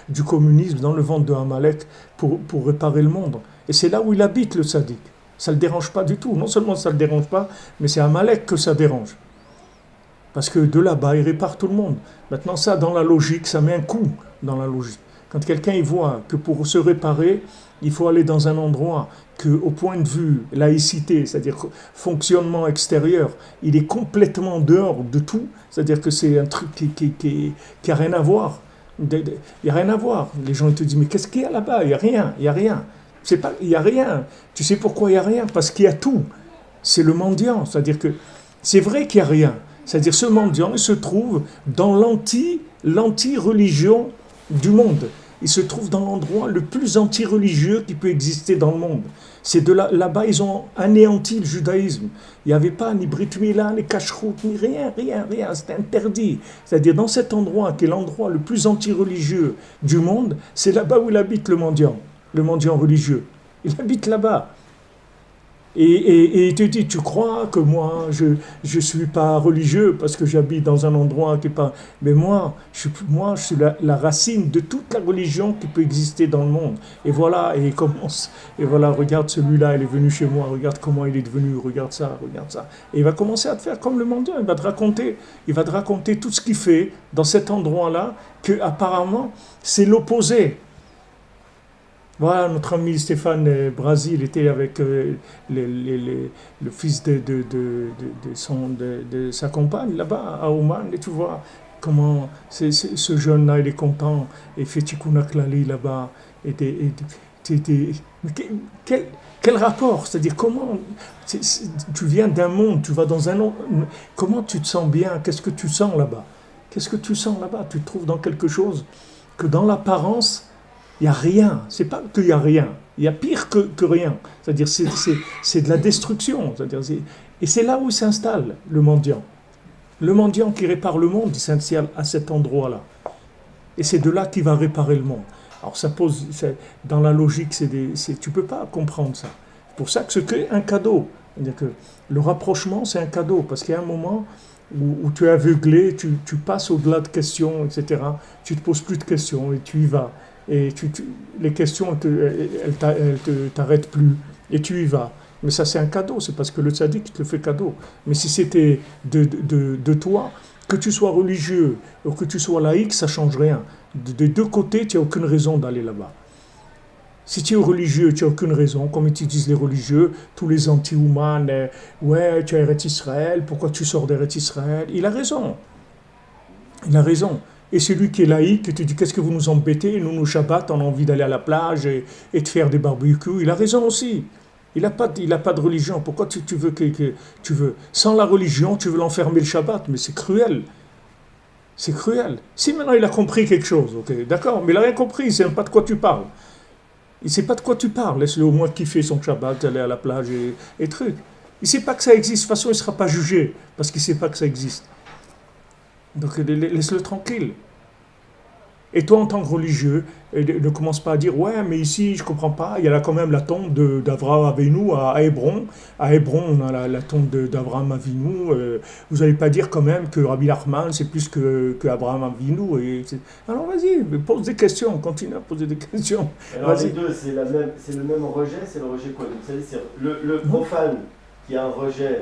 [SPEAKER 1] du communisme, dans le ventre de Amalek, pour réparer le monde. Et c'est là où il habite, le sadique. Ça ne le dérange pas du tout. Non seulement ça ne le dérange pas, mais c'est Amalek que ça dérange. Parce que de là-bas, il répare tout le monde. Maintenant, ça, dans la logique, ça met un coup dans la logique. Quand quelqu'un il voit que pour se réparer, il faut aller dans un endroit que, au point de vue laïcité, c'est-à-dire fonctionnement extérieur, il est complètement dehors de tout, c'est-à-dire que c'est un truc qui a rien à voir. Il n'y a rien à voir. Les gens ils te disent, mais qu'est-ce qu'il y a là-bas? Il n'y a rien, il n'y a rien. Il n'y a rien. Tu sais pourquoi il n'y a rien? Parce qu'il y a tout. C'est le mendiant, c'est-à-dire que c'est vrai qu'il n'y a rien. C'est-à-dire ce mendiant, il se trouve dans l'anti-religion du monde. Il se trouve dans l'endroit le plus anti-religieux qui peut exister dans le monde. C'est de là-bas, ils ont anéanti le judaïsme. Il n'y avait pas ni Brit Mila, ni Kashrut, ni rien. C'était interdit. C'est-à-dire dans cet endroit, qui est l'endroit le plus anti-religieux du monde, c'est là-bas où il habite le mendiant religieux. Il habite là-bas. Et il te dit, tu crois que moi, je suis pas religieux parce que j'habite dans un endroit qui est pas... Mais moi, je suis la racine de toute la religion qui peut exister dans le monde. Et voilà, et il commence. Et voilà, regarde celui-là, il est venu chez moi, regarde comment il est devenu, regarde ça. Et il va commencer à te faire comme le mendiant, il va te raconter tout ce qu'il fait dans cet endroit-là, que apparemment c'est l'opposé. Voilà, notre ami Stéphane Brasil était avec le fils de sa compagne là-bas à Oman, et tu vois comment ce jeune-là il est content et fait Tikkun HaKlali là-bas. Quel rapport? C'est-à-dire comment tu viens d'un monde, tu vas dans un autre, comment tu te sens bien? Qu'est-ce que tu sens là-bas? Tu te trouves dans quelque chose que dans l'apparence il n'y a rien, c'est pas qu'il n'y a rien, il y a pire que rien. C'est-à-dire c'est de la destruction. Et c'est là où il s'installe, le mendiant. Le mendiant qui répare le monde, il s'installe à cet endroit-là. Et c'est de là qu'il va réparer le monde. Alors dans la logique, tu ne peux pas comprendre ça. C'est pour ça que c'est un cadeau. C'est-à-dire que le rapprochement, c'est un cadeau, parce qu'il y a un moment où tu es aveuglé, tu passes au-delà de questions, etc. Tu ne te poses plus de questions et tu y vas. Et les questions, elles t'arrêtent plus, et tu y vas. Mais ça, c'est un cadeau, c'est parce que le tzaddik te le fait cadeau. Mais si c'était de toi, que tu sois religieux ou que tu sois laïque, ça ne change rien. Des deux côtés, tu n'as aucune raison d'aller là-bas. Si tu es religieux, tu n'as aucune raison, comme ils disent les religieux, tous les anti-Ouman, ouais, tu es Eretz Israël, pourquoi tu sors d'Eretz Israël? Il a raison. Et celui qui est laïque, qui te dit qu'est-ce que vous nous embêtez, nous Shabbat, on a envie d'aller à la plage et de faire des barbecues, il a raison aussi. Il n'a pas de religion. Pourquoi tu veux tu veux sans la religion, tu veux l'enfermer le Shabbat? Mais c'est cruel. C'est cruel. Si maintenant il a compris quelque chose, ok, d'accord, mais il n'a rien compris, il ne sait même pas de quoi tu parles. Il ne sait pas de quoi tu parles. Laisse-le au moins kiffer son Shabbat, aller à la plage et trucs. Il ne sait pas que ça existe. De toute façon, il ne sera pas jugé parce qu'il ne sait pas que ça existe. Donc laisse-le tranquille. Et toi, en tant que religieux, ne commence pas à dire, ouais, mais ici, je comprends pas, il y a là quand même la tombe d'Avraham Avinu à Hébron. À Hébron, on a la tombe d'Avraham Avinu. Vous n'allez pas dire quand même que Rabbi Nachman, c'est plus que Abraham Avinu. Alors vas-y, pose des questions, continue à poser des questions.
[SPEAKER 2] Alors les deux, c'est le même rejet, c'est le rejet quoi? Vous savez, c'est le profane qui a un rejet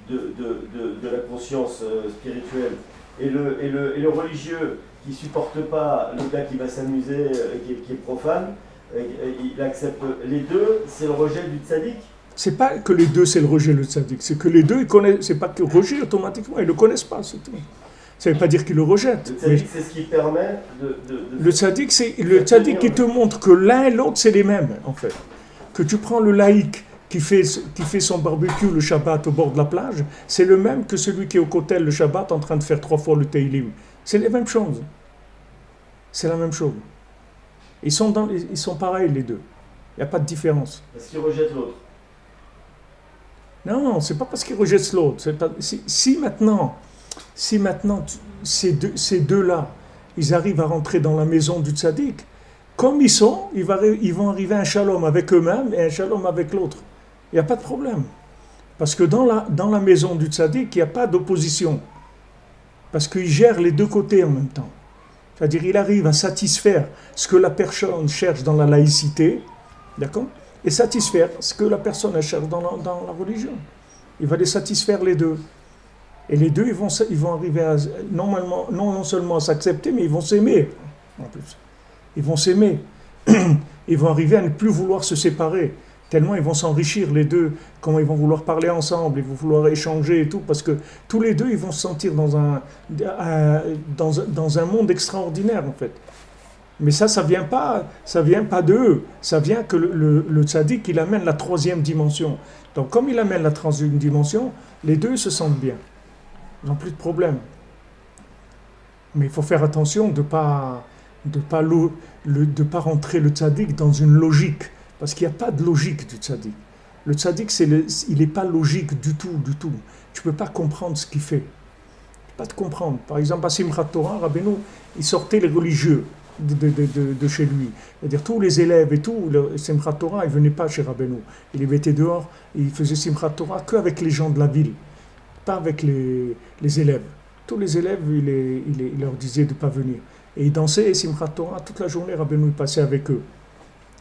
[SPEAKER 2] de la conscience spirituelle et le religieux qui supporte pas le gars qui va s'amuser, qui est profane, il accepte les deux, c'est le rejet du tzaddik.
[SPEAKER 1] C'est pas que les deux c'est le rejet le tzaddik, c'est que les deux ils connaissent, c'est pas que le rejet automatiquement, ils le connaissent pas, c'est tout. Ça veut pas dire qu'ils le rejettent.
[SPEAKER 2] Le tzaddik c'est ce qui permet
[SPEAKER 1] Le tzaddik c'est le tzaddik qui te montre que l'un et l'autre c'est les mêmes en fait. Que tu prends le laïc qui fait son barbecue le Shabbat au bord de la plage, c'est le même que celui qui est au kotel le Shabbat en train de faire 3 fois le Teilim. C'est les mêmes choses. C'est la même chose. Ils sont pareils les deux. Il n'y a pas de différence.
[SPEAKER 2] Est-ce qu'ils rejettent l'autre?
[SPEAKER 1] Non, c'est pas parce qu'ils rejettent l'autre. Si maintenant ces deux-là, ils arrivent à rentrer dans la maison du tzaddik, comme ils sont, ils vont arriver à un shalom avec eux-mêmes et un shalom avec l'autre. Il n'y a pas de problème. Parce que dans la maison du tzaddik, il n'y a pas d'opposition. Parce qu'il gère les deux côtés en même temps. C'est-à-dire il arrive à satisfaire ce que la personne cherche dans la laïcité, d'accord, et satisfaire ce que la personne cherche dans la religion. Il va les satisfaire les deux. Et les deux, ils vont arriver à, normalement, non seulement à s'accepter, mais ils vont s'aimer, en plus. Ils vont s'aimer. Ils vont arriver à ne plus vouloir se séparer. Tellement ils vont s'enrichir les deux, comment ils vont vouloir parler ensemble, ils vont vouloir échanger et tout, parce que tous les deux, ils vont se sentir dans un monde extraordinaire, en fait. Mais ça vient pas d'eux. Ça vient que le tzaddik, il amène la 3e dimension. Donc, comme il amène la 3e dimension, les deux se sentent bien. Ils n'ont plus de problème. Mais il faut faire attention de pas rentrer le tzaddik dans une logique. Parce qu'il n'y a pas de logique du tzaddik. Le tzaddik, il n'est pas logique du tout, du tout. Tu ne peux pas comprendre ce qu'il fait. Tu ne peux pas te comprendre. Par exemple, à Simchat Torah, Rabbeinu, il sortait les religieux de chez lui. C'est-à-dire tous les élèves et tout, Simchat Torah, ils ne venaient pas chez Rabbeinu. Il les mettait dehors, et il faisait Simchat Torah qu'avec les gens de la ville, pas avec les élèves. Tous les élèves, il leur disait de ne pas venir. Et ils dansaient Simchat Torah toute la journée, Rabbeinu passait avec eux.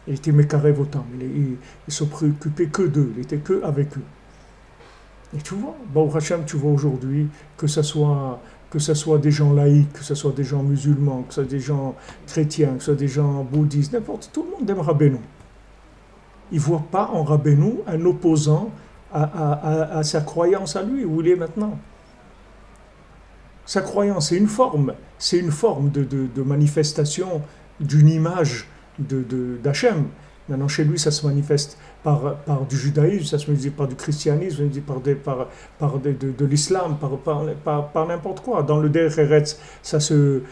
[SPEAKER 1] Il était mécarev autant, il ne se préoccupait que d'eux, il était que avec eux. Et tu vois, Baruch Hashem, tu vois aujourd'hui que ce soit des gens laïcs, que ce soit des gens musulmans, que ce soit des gens chrétiens, que ce soit des gens bouddhistes, n'importe, tout le monde aime Rabbeinu. Il ne voit pas en Rabbeinu un opposant à sa croyance à lui, où il est maintenant. Sa croyance, c'est une forme de manifestation d'une image d'Hachem. Maintenant, chez lui, ça se manifeste par du judaïsme, ça se manifeste par du christianisme, de l'islam, par n'importe quoi. Dans le Derech Eretz, ça se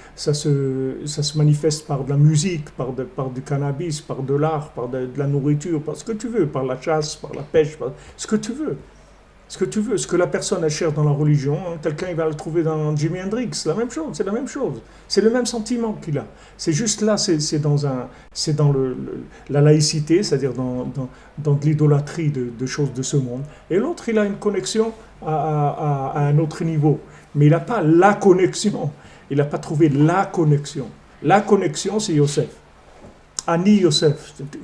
[SPEAKER 1] manifeste par de la musique, par du cannabis, par de l'art, par de la nourriture, par ce que tu veux, par la chasse, par la pêche, par ce que tu veux. Ce que la personne elle cherche dans la religion, quelqu'un il va le trouver dans Jimi Hendrix, c'est la même chose, c'est le même sentiment qu'il a. C'est juste là, c'est dans la laïcité, c'est-à-dire dans de l'idolâtrie de choses de ce monde. Et l'autre, il a une connexion à un autre niveau, mais il n'a pas la connexion, il n'a pas trouvé la connexion. La connexion, c'est Yosef. Ani Yosef, c'est tout.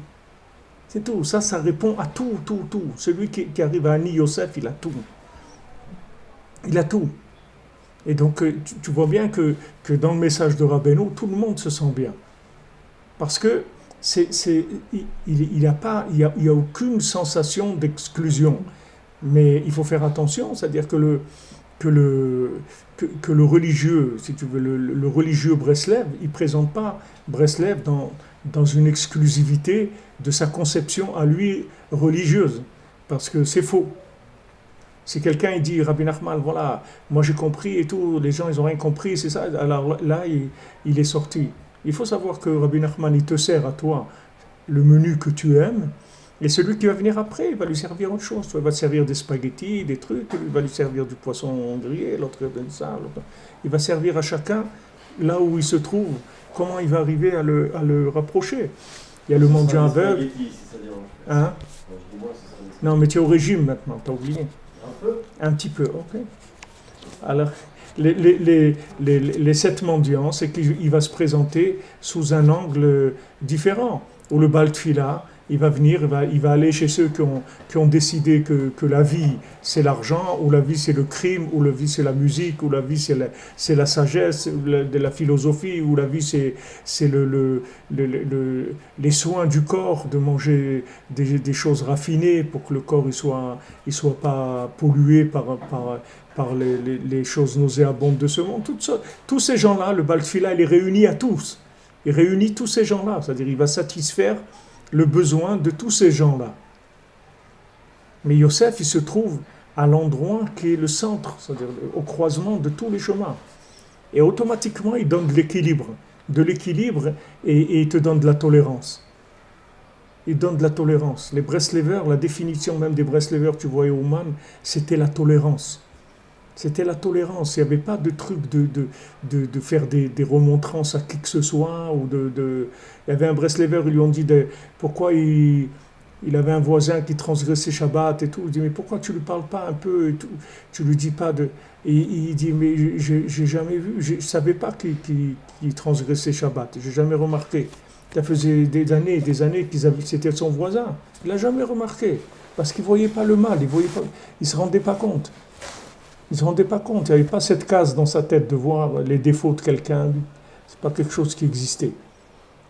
[SPEAKER 1] Ça répond à tout. Celui qui arrive à Ani Yosef, il a tout. Il a tout. Et donc, tu vois bien que dans le message de Rabbeinu, tout le monde se sent bien. Parce que il n'y a aucune sensation d'exclusion. Mais il faut faire attention, c'est-à-dire que le religieux, si tu veux, le religieux Breslev, il ne présente pas Breslev dans une exclusivité de sa conception à lui religieuse, parce que c'est faux. Si quelqu'un il dit Rabbi Nachman, voilà, moi j'ai compris et tout, les gens ils n'ont rien compris, c'est ça, alors là il est sorti. Il faut savoir que Rabbi Nachman il te sert à toi le menu que tu aimes, et celui qui va venir après, il va lui servir autre chose. Il va te servir des spaghettis, des trucs, il va lui servir du poisson grillé, l'autre donne ça, il va servir à chacun là où il se trouve comment il va arriver à le rapprocher? Il y a le mendiant aveugle.
[SPEAKER 2] Si ça dérange.
[SPEAKER 1] Hein?
[SPEAKER 2] Dis-moi, ce sera des
[SPEAKER 1] Non, mais tu es au régime maintenant, t'as oublié.
[SPEAKER 2] Un peu.
[SPEAKER 1] Un petit peu, ok. Alors, les 7 mendiants, c'est qu'il va se présenter sous un angle différent. Ou le Baal Tfila, il va venir, il va aller chez ceux qui ont décidé que la vie c'est l'argent, ou la vie c'est le crime, ou la vie c'est la musique, ou la vie c'est la sagesse de la philosophie, ou la vie c'est les soins du corps, de manger des choses raffinées pour que le corps il soit pas pollué par les choses nauséabondes de ce monde. Tous ces gens-là, le Baal Tfila, il les réunit à tous. Il réunit tous ces gens-là, c'est-à-dire il va satisfaire le besoin de tous ces gens-là. Mais Yosef, il se trouve à l'endroit qui est le centre, c'est-à-dire au croisement de tous les chemins. Et automatiquement, il donne de l'équilibre. Et il te donne de la tolérance. Il donne de la tolérance. Les Breslevers, la définition même des Breslevers, tu voyais au Man, c'était la tolérance. C'était la tolérance. Il n'y avait pas de truc de faire des remontrances à qui que ce soit. Il y avait un Breslever, ils lui ont dit pourquoi il avait un voisin qui transgressait Shabbat et tout. Il dit mais pourquoi tu ne lui parles pas un peu et tout. Tu ne lui dis pas de. Et il dit mais j'ai jamais vu, je ne savais pas qu'il transgressait Shabbat. Je n'ai jamais remarqué. Ça faisait des années c'était son voisin. Il n'a jamais remarqué. Parce qu'il ne voyait pas le mal, il ne se rendait pas compte. Il ne se rendait pas compte, il n'y avait pas cette case dans sa tête de voir les défauts de quelqu'un. Ce n'est pas quelque chose qui existait.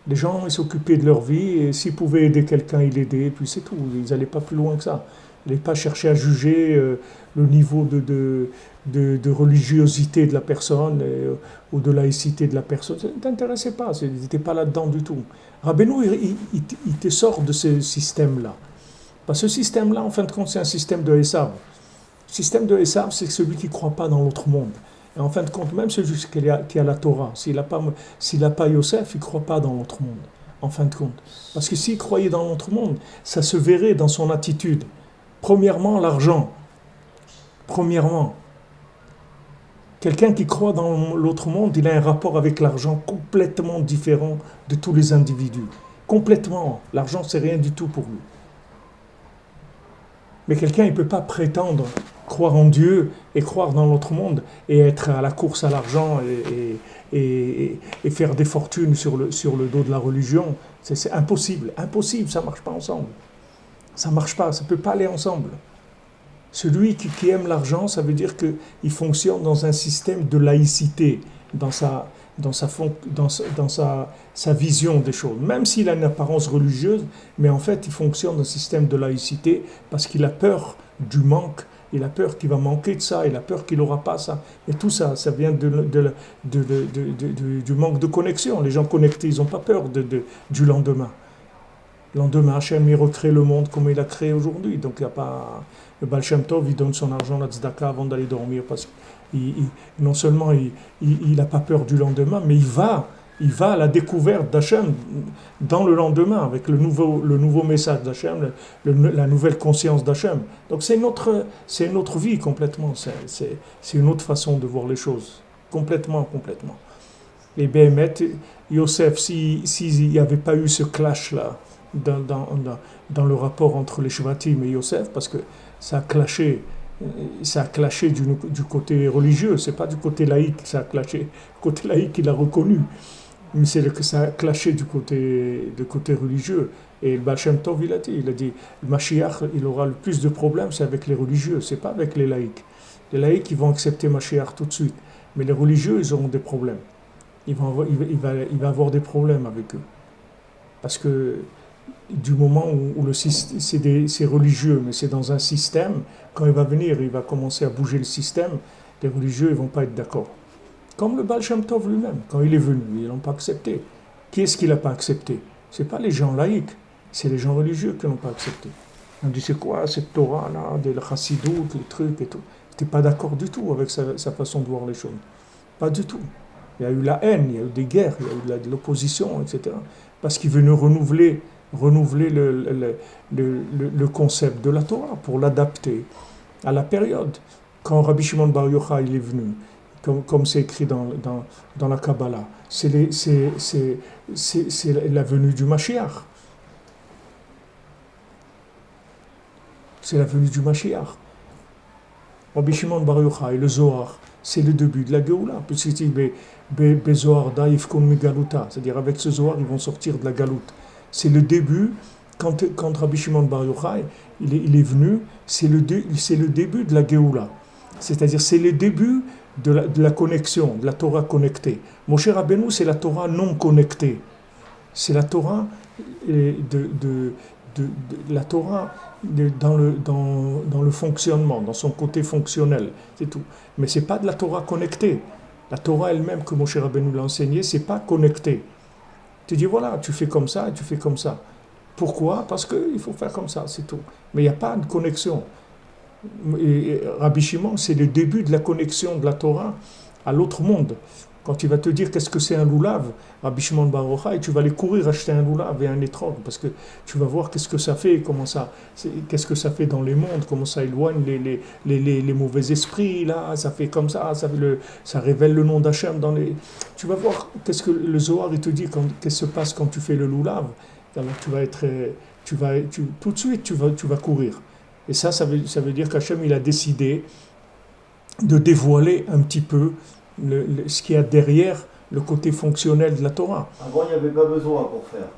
[SPEAKER 1] Les gens, ils s'occupaient de leur vie et s'ils pouvaient aider quelqu'un, ils l'aidaient, et puis c'est tout. Ils n'allaient pas plus loin que ça. Ils n'allaient pas chercher à juger le niveau de religiosité de la personne ou de laïcité de la personne. Ça ne t'intéressait pas, ils n'étaient pas là-dedans du tout. Rabbeinu, il te sort de ce système-là. Parce que ce système-là, en fin de compte, c'est un système de Esav. Le système de Esav, c'est celui qui ne croit pas dans l'autre monde. Et en fin de compte, même celui qui a la Torah, s'il n'a pas Yosef, il ne croit pas dans l'autre monde, en fin de compte. Parce que s'il croyait dans l'autre monde, ça se verrait dans son attitude. Premièrement, l'argent. Premièrement. Quelqu'un qui croit dans l'autre monde, il a un rapport avec l'argent complètement différent de tous les individus. Complètement. L'argent, c'est rien du tout pour lui. Mais quelqu'un, il ne peut pas prétendre croire en Dieu et croire dans l'autre monde et être à la course à l'argent et faire des fortunes sur le dos de la religion. C'est impossible, impossible, ça ne marche pas ensemble. Ça ne marche pas, ça ne peut pas aller ensemble. Celui qui aime l'argent, ça veut dire qu'il fonctionne dans un système de laïcité, dans sa vision des choses. Même s'il a une apparence religieuse, mais en fait, il fonctionne dans un système de laïcité parce qu'il a peur du manque, il a peur qu'il va manquer de ça, il a peur qu'il n'aura pas ça. Et tout ça, ça vient du manque de connexion. Les gens connectés, ils n'ont pas peur du lendemain. Le lendemain, Hachem, il recrée le monde comme il a créé aujourd'hui. Donc, il n'y a pas... Le Baal Shem Tov, il donne son argent à la tzedaka avant d'aller dormir parce que non seulement il n'a pas peur du lendemain, mais il va à la découverte d'Hachem dans le lendemain, avec le nouveau message d'Hachem, la nouvelle conscience d'Hachem. Donc c'est une autre vie complètement, c'est une autre façon de voir les choses, complètement. Et Béhémet, Yosef, s'il n'y avait pas eu ce clash-là dans le rapport entre les Shvatim et Yosef, parce que ça a clashé du côté religieux, c'est pas du côté laïque que ça a clashé. Le côté laïque, il a reconnu, mais c'est que ça a clashé du côté religieux. Et le Baal Shem Tov, il a dit, le Mashiach, il aura le plus de problèmes, c'est avec les religieux, c'est pas avec les laïcs. Les laïcs, ils vont accepter Mashiach tout de suite, mais les religieux, ils auront des problèmes. Il va avoir des problèmes avec eux. Parce que du moment où c'est religieux, mais c'est dans un système, quand il va venir, il va commencer à bouger le système, les religieux ne vont pas être d'accord. Comme le Baal Shem Tov lui-même, quand il est venu, ils n'ont pas accepté. Qui est-ce qui ne l'a pas accepté? Ce n'est pas les gens laïcs, c'est les gens religieux qui ne l'ont pas accepté. On dit c'est quoi cette Torah-là, de la Chassidoute, les trucs et tout. Ils n'étaient pas d'accord du tout avec sa façon de voir les choses. Pas du tout. Il y a eu la haine, il y a eu des guerres, il y a eu de l'opposition, etc. Parce qu'il venait renouveler le concept de la Torah pour l'adapter à la période. Quand Rabbi Shimon Bar Yochai il est venu, comme c'est écrit dans la Kabbalah. C'est la venue du Mashiach. C'est la venue du Mashiach. Rabbi Shimon Bar Yochai, le Zohar, c'est le début de la Géoula. Puisqu'il dit Bezohar Daifkon Megaluta, c'est-à-dire avec ce Zohar, ils vont sortir de la Galoute. C'est le début, quand Rabbi Shimon Bar Yochai, il est venu, c'est le début de la Géoula. C'est-à-dire, c'est le début de la connexion, de la Torah connectée. Moshe Rabbeinu, c'est la Torah non connectée. C'est la Torah la Torah dans le fonctionnement, dans son côté fonctionnel, c'est tout. Mais c'est pas de la Torah connectée. La Torah elle-même que Moshe Rabbeinu l'a enseignée, c'est pas connecté. Tu dis voilà, tu fais comme ça et tu fais comme ça. Pourquoi? Parce qu'il faut faire comme ça, c'est tout. Mais il n'y a pas de connexion. Et Rabbi Shimon, c'est le début de la connexion de la Torah à l'autre monde. Quand il va te dire qu'est-ce que c'est un loulav, Rabbi Shimon Bar Yochai, tu vas aller courir acheter un loulav et un étrog, parce que tu vas voir qu'est-ce que ça fait, qu'est-ce que ça fait dans les mondes, comment ça éloigne les mauvais esprits, là, ça fait comme ça révèle le nom d'Hachem dans les... Tu vas voir qu'est-ce que le Zohar il te dit, qu'est-ce qui se passe quand tu fais le loulav. Alors tout de suite tu vas courir. Et ça veut dire qu'Hachem il a décidé de dévoiler un petit peu ce qu'il y a derrière le côté fonctionnel de la Torah.
[SPEAKER 2] Avant, il n'y avait pas besoin pour faire.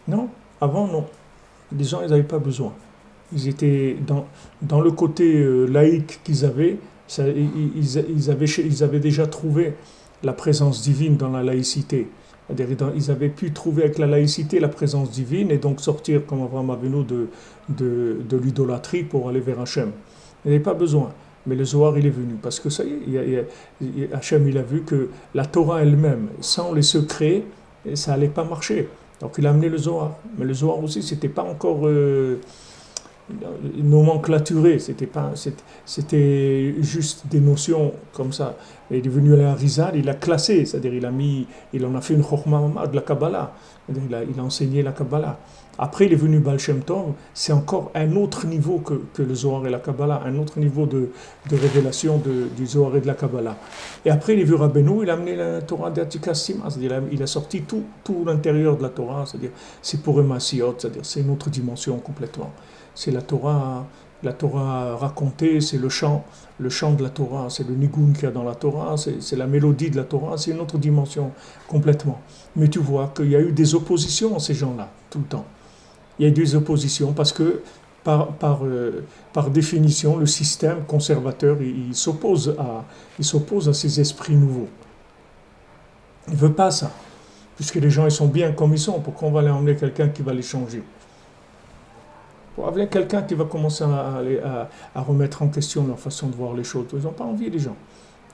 [SPEAKER 1] Non, avant, non. Les gens, ils n'avaient pas besoin. Ils étaient dans le côté laïque qu'ils avaient, ils avaient déjà trouvé la présence divine dans la laïcité. C'est-à-dire, ils avaient pu trouver avec la laïcité la présence divine et donc sortir, comme Avraham Avinu, de l'idolâtrie pour aller vers Hachem. Ils n'avaient pas besoin. Mais le Zohar, il est venu, parce que ça y est, Hachem, il a vu que la Torah elle-même, sans les secrets, ça n'allait pas marcher. Donc il a amené le Zohar. Mais le Zohar aussi, c'était pas encore nomenclaturé, c'était juste des notions comme ça. Et il est venu à la Rizal, il a classé, c'est-à-dire il en a fait une chokhmah de la Kabbalah, c'est-à-dire il a enseigné la Kabbalah. Après, il est venu Baal Shem Tov, c'est encore un autre niveau que le Zohar et la Kabbalah, un autre niveau de révélation du Zohar et de la Kabbalah. Et après, il est venu Rabbeinu, il a amené la Torah d'Atikas Sima, c'est-à-dire il a sorti tout l'intérieur de la Torah, c'est-à-dire c'est pour Emasiot, c'est-à-dire c'est une autre dimension complètement. C'est la Torah racontée, c'est le chant de la Torah, c'est le nigun qu'il y a dans la Torah, c'est la mélodie de la Torah, c'est une autre dimension complètement. Mais tu vois qu'il y a eu des oppositions à ces gens-là, tout le temps. Il y a eu des oppositions parce que, par définition, le système conservateur, il s'oppose à ces esprits nouveaux. Il ne veut pas ça. Puisque les gens ils sont bien comme ils sont, pourquoi on va aller emmener quelqu'un qui va les changer? Pour avoir quelqu'un qui va commencer à remettre en question leur façon de voir les choses. Ils n'ont pas envie, les gens.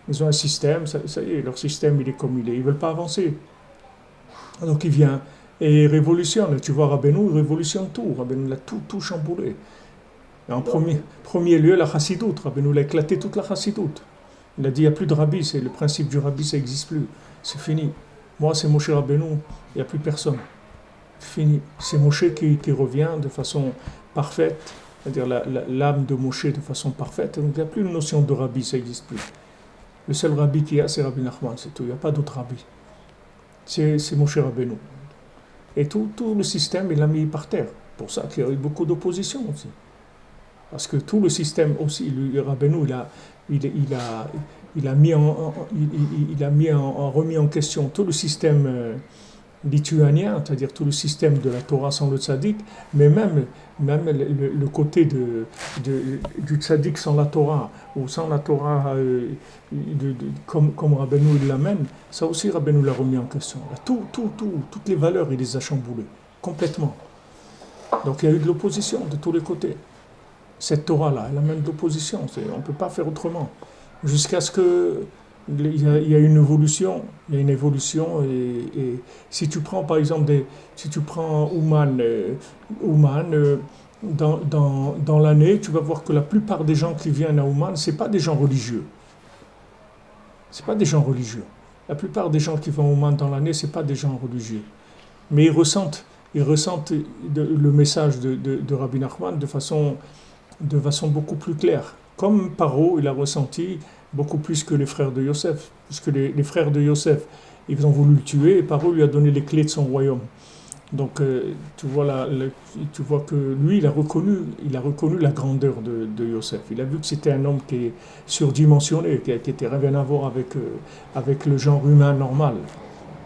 [SPEAKER 1] Ils ont un système, ça y est, leur système il est comme il est. Ils ne veulent pas avancer. Donc il vient et il révolutionne. Tu vois, Rabbeinu, il révolutionne tout. Rabbeinu, il a tout chamboulé. Et en premier lieu, la chassidoute. Rabbeinu, il a éclaté toute la chassidoute. Il a dit, il n'y a plus de rabbi, c'est le principe du rabbi, ça n'existe plus. C'est fini. Moi, c'est Moshe Rabbeinu, il n'y a plus personne. Fini. C'est Moshe qui revient de façon parfaite, c'est-à-dire l'âme de Moshe de façon parfaite. Donc il n'y a plus de notion de rabbi, ça n'existe plus. Le seul rabbi qu'il y a, c'est Rabbi Nachman, c'est tout. Il n'y a pas d'autre rabbi. C'est Moshe Rabbeinu. Et tout le système, il l'a mis par terre. Pour ça qu'il y a eu beaucoup d'opposition aussi. Parce que tout le système aussi, le Rabbeinu, il a remis en question tout le système lituanien, c'est-à-dire tout le système de la Torah sans le tzaddik, mais même le côté du tzaddik sans la Torah, ou sans la Torah comme Rabbeinu il l'amène, ça aussi Rabbeinu l'a remis en question. Toutes les valeurs, il les a chamboulées, complètement. Donc il y a eu de l'opposition de tous les côtés. Cette Torah-là, elle amène de l'opposition, on ne peut pas faire autrement. Jusqu'à ce que il y a une évolution, et si tu prends par exemple si tu prends Ouman, dans l'année, tu vas voir que la plupart des gens qui viennent à Ouman, c'est pas des gens religieux. C'est pas des gens religieux. La plupart des gens qui vont à Ouman dans l'année, c'est pas des gens religieux. Mais ils ressentent le message de Rabbi Nachman de façon beaucoup plus claire. Comme Paro, il a ressenti beaucoup plus que les frères de Yosef, puisque les frères de Yosef, ils ont voulu le tuer, et Paro lui a donné les clés de son royaume. Donc tu vois que lui, il a reconnu la grandeur de Yosef. Il a vu que c'était un homme qui est surdimensionné, qui était rien à voir avec le genre humain normal.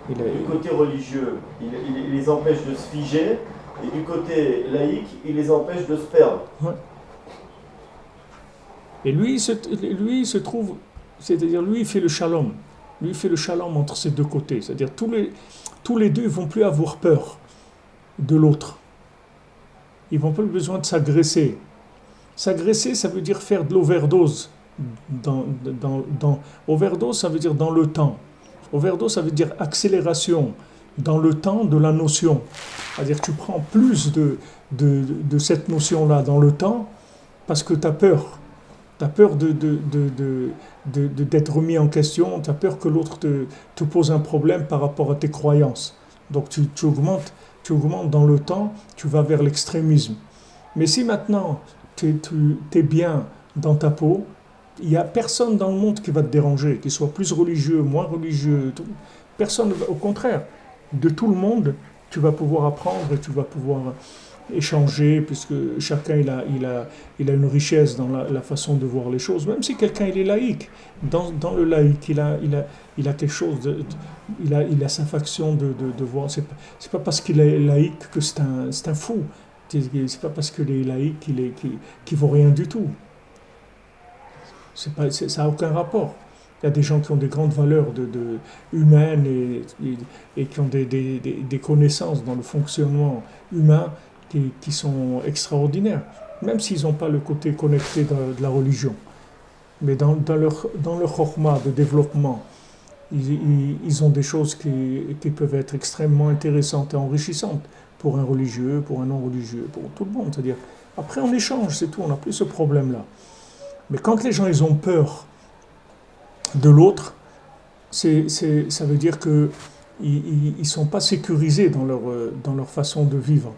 [SPEAKER 2] Du côté religieux, il les empêche de se figer, et du côté laïque, il les empêche de se perdre.
[SPEAKER 1] Ouais. Et lui, il se trouve, c'est-à-dire lui, il fait le shalom. Lui, il fait le shalom entre ces deux côtés. C'est-à-dire tous les deux ne vont plus avoir peur de l'autre. Ils n'ont pas besoin de s'agresser. S'agresser, ça veut dire faire de l'overdose. Overdose, ça veut dire dans le temps. Overdose, ça veut dire accélération dans le temps de la notion. C'est-à-dire que tu prends plus de cette notion-là dans le temps parce que tu as peur. Tu as peur d'être remis en question, tu as peur que l'autre te pose un problème par rapport à tes croyances. Donc tu augmentes dans le temps, tu vas vers l'extrémisme. Mais si maintenant tu es bien dans ta peau, il n'y a personne dans le monde qui va te déranger, qu'il soit plus religieux, moins religieux. Personne, au contraire, de tout le monde, tu vas pouvoir apprendre et tu vas pouvoir échanger, puisque chacun il a une richesse dans la façon de voir les choses, même si quelqu'un il est laïque. Dans le laïque, il a quelque chose, il a sa faction de voir. C'est pas parce qu'il est laïque que c'est un fou. C'est pas parce qu'il est laïque qu'il vaut rien du tout. Ça n'a aucun rapport. Il y a des gens qui ont des grandes valeurs humaines et qui ont des connaissances dans le fonctionnement humain qui sont extraordinaires, même s'ils n'ont pas le côté connecté de la religion. Mais dans leur chorma de développement, ils ont des choses qui peuvent être extrêmement intéressantes et enrichissantes pour un religieux, pour un non-religieux, pour tout le monde. C'est-à-dire, après on échange, c'est tout, on n'a plus ce problème-là. Mais quand les gens ils ont peur de l'autre, ça veut dire qu'ils ne sont pas sécurisés dans leur façon de vivre,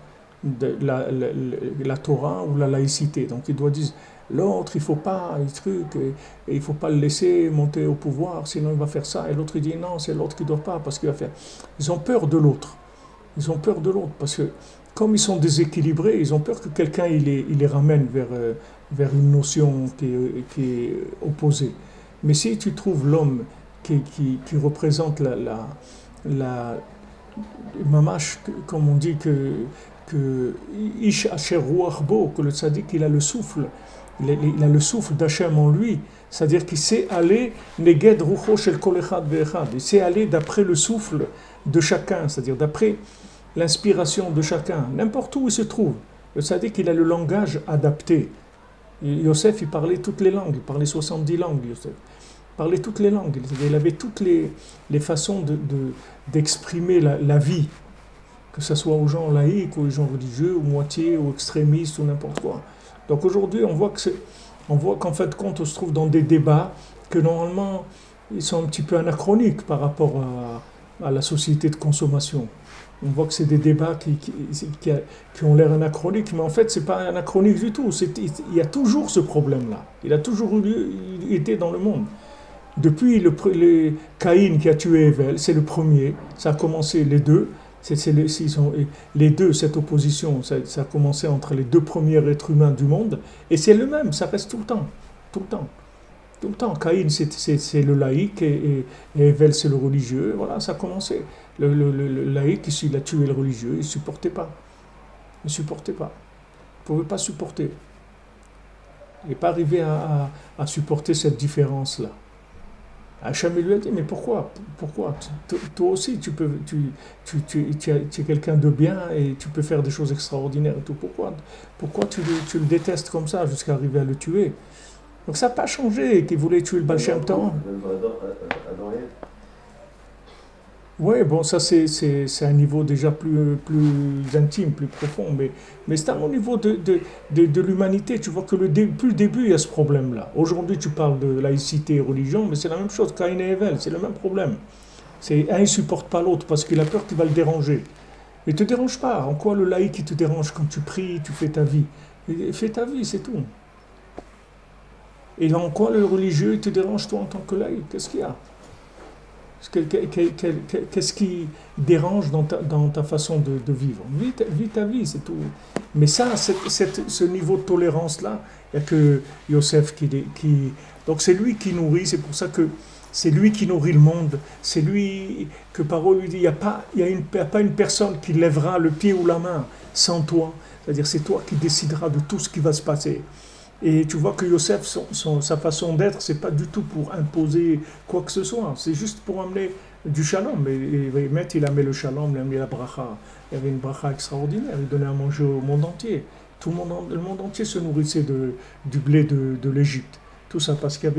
[SPEAKER 1] la Torah ou la laïcité. Donc ils doivent dire, l'autre il ne faut pas, il faut pas le laisser monter au pouvoir, sinon il va faire ça. Et l'autre il dit non, c'est l'autre qui ne doit pas, parce qu'il va faire. Ils ont peur de l'autre. Ils ont peur de l'autre, parce que comme ils sont déséquilibrés, ils ont peur que quelqu'un il les ramène vers une notion qui est opposée. Mais si tu trouves l'homme qui représente la mamash, comme on dit que Ish Asher Ruach Bo, que le tzaddik il a le souffle, il a le souffle d'Hachem en lui, c'est-à-dire qu'il sait aller neged rucho shel kol echad ve'echad, il sait aller d'après le souffle de chacun, c'est-à-dire d'après l'inspiration de chacun, n'importe où il se trouve. Le tzaddik il a le langage adapté. Yosef il parlait toutes les langues, il parlait 70 langues, Yosef. Il parlait toutes les langues, il avait toutes les façons d'exprimer la vie, que ce soit aux gens laïcs, aux gens religieux, aux moitiés, aux extrémistes, ou n'importe quoi. Donc aujourd'hui, on voit qu'en fin de compte, on se trouve dans des débats que normalement, ils sont un petit peu anachroniques par rapport à la société de consommation. On voit que c'est des débats qui ont l'air anachroniques, mais en fait, ce n'est pas anachronique du tout. Il y a toujours ce problème-là. Il a toujours été dans le monde. Depuis Caïn qui a tué Evel, c'est le premier. Ça a commencé les deux. Les deux, cette opposition, ça a commencé entre les deux premiers êtres humains du monde. Et c'est le même, ça reste tout le temps. Tout le temps. Tout le temps. Caïn, c'est le laïc et Evel, c'est le religieux. Voilà, ça a commencé. Le laïc, il a tué le religieux, il ne supportait pas. Il ne supportait pas. Il ne pouvait pas supporter. Il n'est pas arrivé à supporter cette différence-là. Hachem lui a dit, mais pourquoi toi aussi, tu es quelqu'un de bien et tu peux faire des choses extraordinaires et tout. Pourquoi tu le détestes comme ça jusqu'à arriver à le tuer? Donc ça n'a pas changé qu'il voulait tuer le Baal Shem Tov. Oui, bon, ça c'est un niveau déjà plus intime, plus profond, mais c'est au niveau de l'humanité. Tu vois que depuis le début, il y a ce problème-là. Aujourd'hui, tu parles de laïcité et religion, mais c'est la même chose, Caïn et Evel, c'est le même problème. Un, il ne supporte pas l'autre parce qu'il a peur qu'il va le déranger. Mais ne te dérange pas. En quoi le laïc, il te dérange quand tu pries, tu fais ta vie? Fais ta vie, c'est tout. Et en quoi le religieux te dérange toi en tant que laïc? Qu'est-ce qu'il y a? Qu'est-ce qui dérange dans ta façon de vivre? Vis ta vie, c'est tout. Mais ça, ce niveau de tolérance-là, il n'y a que Yosef qui... Donc c'est lui qui nourrit, c'est pour ça que c'est lui qui nourrit le monde. C'est lui que Paro lui dit, il n'y a pas une personne qui lèvera le pied ou la main sans toi. C'est-à-dire c'est toi qui décideras de tout ce qui va se passer. Et tu vois que Yosef, sa façon d'être, c'est pas du tout pour imposer quoi que ce soit. C'est juste pour amener du shalom. Et Met, il a mis le shalom, il a mis la bracha. Il y avait une bracha extraordinaire. Il donnait à manger au monde entier. Le monde entier se nourrissait du blé de l'Égypte. Tout ça parce qu'il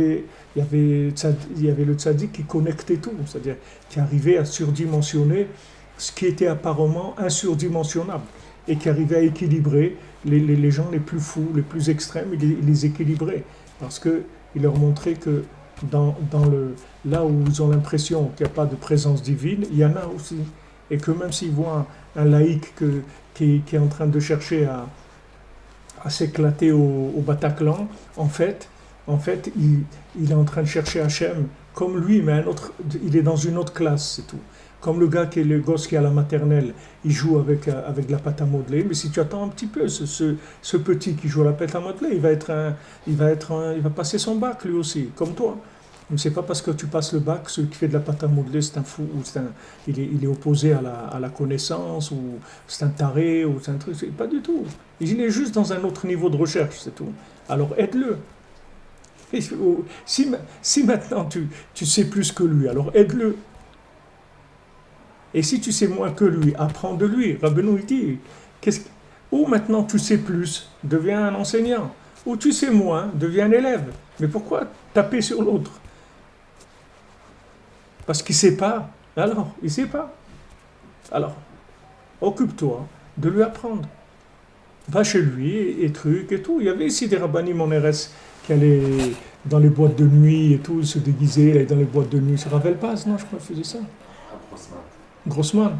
[SPEAKER 1] y avait le tzaddik qui connectait tout. C'est-à-dire qui arrivait à surdimensionner ce qui était apparemment insurdimensionnable. Et qui arrivait à équilibrer les gens les plus fous, les plus extrêmes, il les équilibrait. Parce qu'il leur montrait que là où ils ont l'impression qu'il n'y a pas de présence divine, il y en a aussi. Et que même s'ils voient un laïc qui est en train de chercher à s'éclater au Bataclan, en fait il est en train de chercher Hachem comme lui, mais il est dans une autre classe, c'est tout. Comme le gosse qui est à la maternelle, il joue avec la pâte à modeler, mais si tu attends un petit peu, ce petit qui joue à la pâte à modeler, il va passer son bac lui aussi, comme toi. Mais c'est pas parce que tu passes le bac, celui qui fait de la pâte à modeler, c'est un fou, ou il est opposé à la connaissance, ou c'est un taré, ou c'est un truc, c'est pas du tout. Il est juste dans un autre niveau de recherche, c'est tout. Alors aide-le. Si maintenant tu sais plus que lui, alors aide-le. Et si tu sais moins que lui, apprends de lui. Rabbeinu il dit, ou maintenant tu sais plus, deviens un enseignant. Ou tu sais moins, deviens un élève. Mais pourquoi taper sur l'autre? Parce qu'il ne sait pas. Alors, il ne sait pas. Alors, occupe-toi de lui apprendre. Va chez lui et trucs et tout. Il y avait ici des rabbanim en RS qui allaient dans les boîtes de nuit et tout, se déguisaient, allaient dans les boîtes de nuit. Sur Ravel Paz, non, je crois qu'ils faisaient ça. Grossman.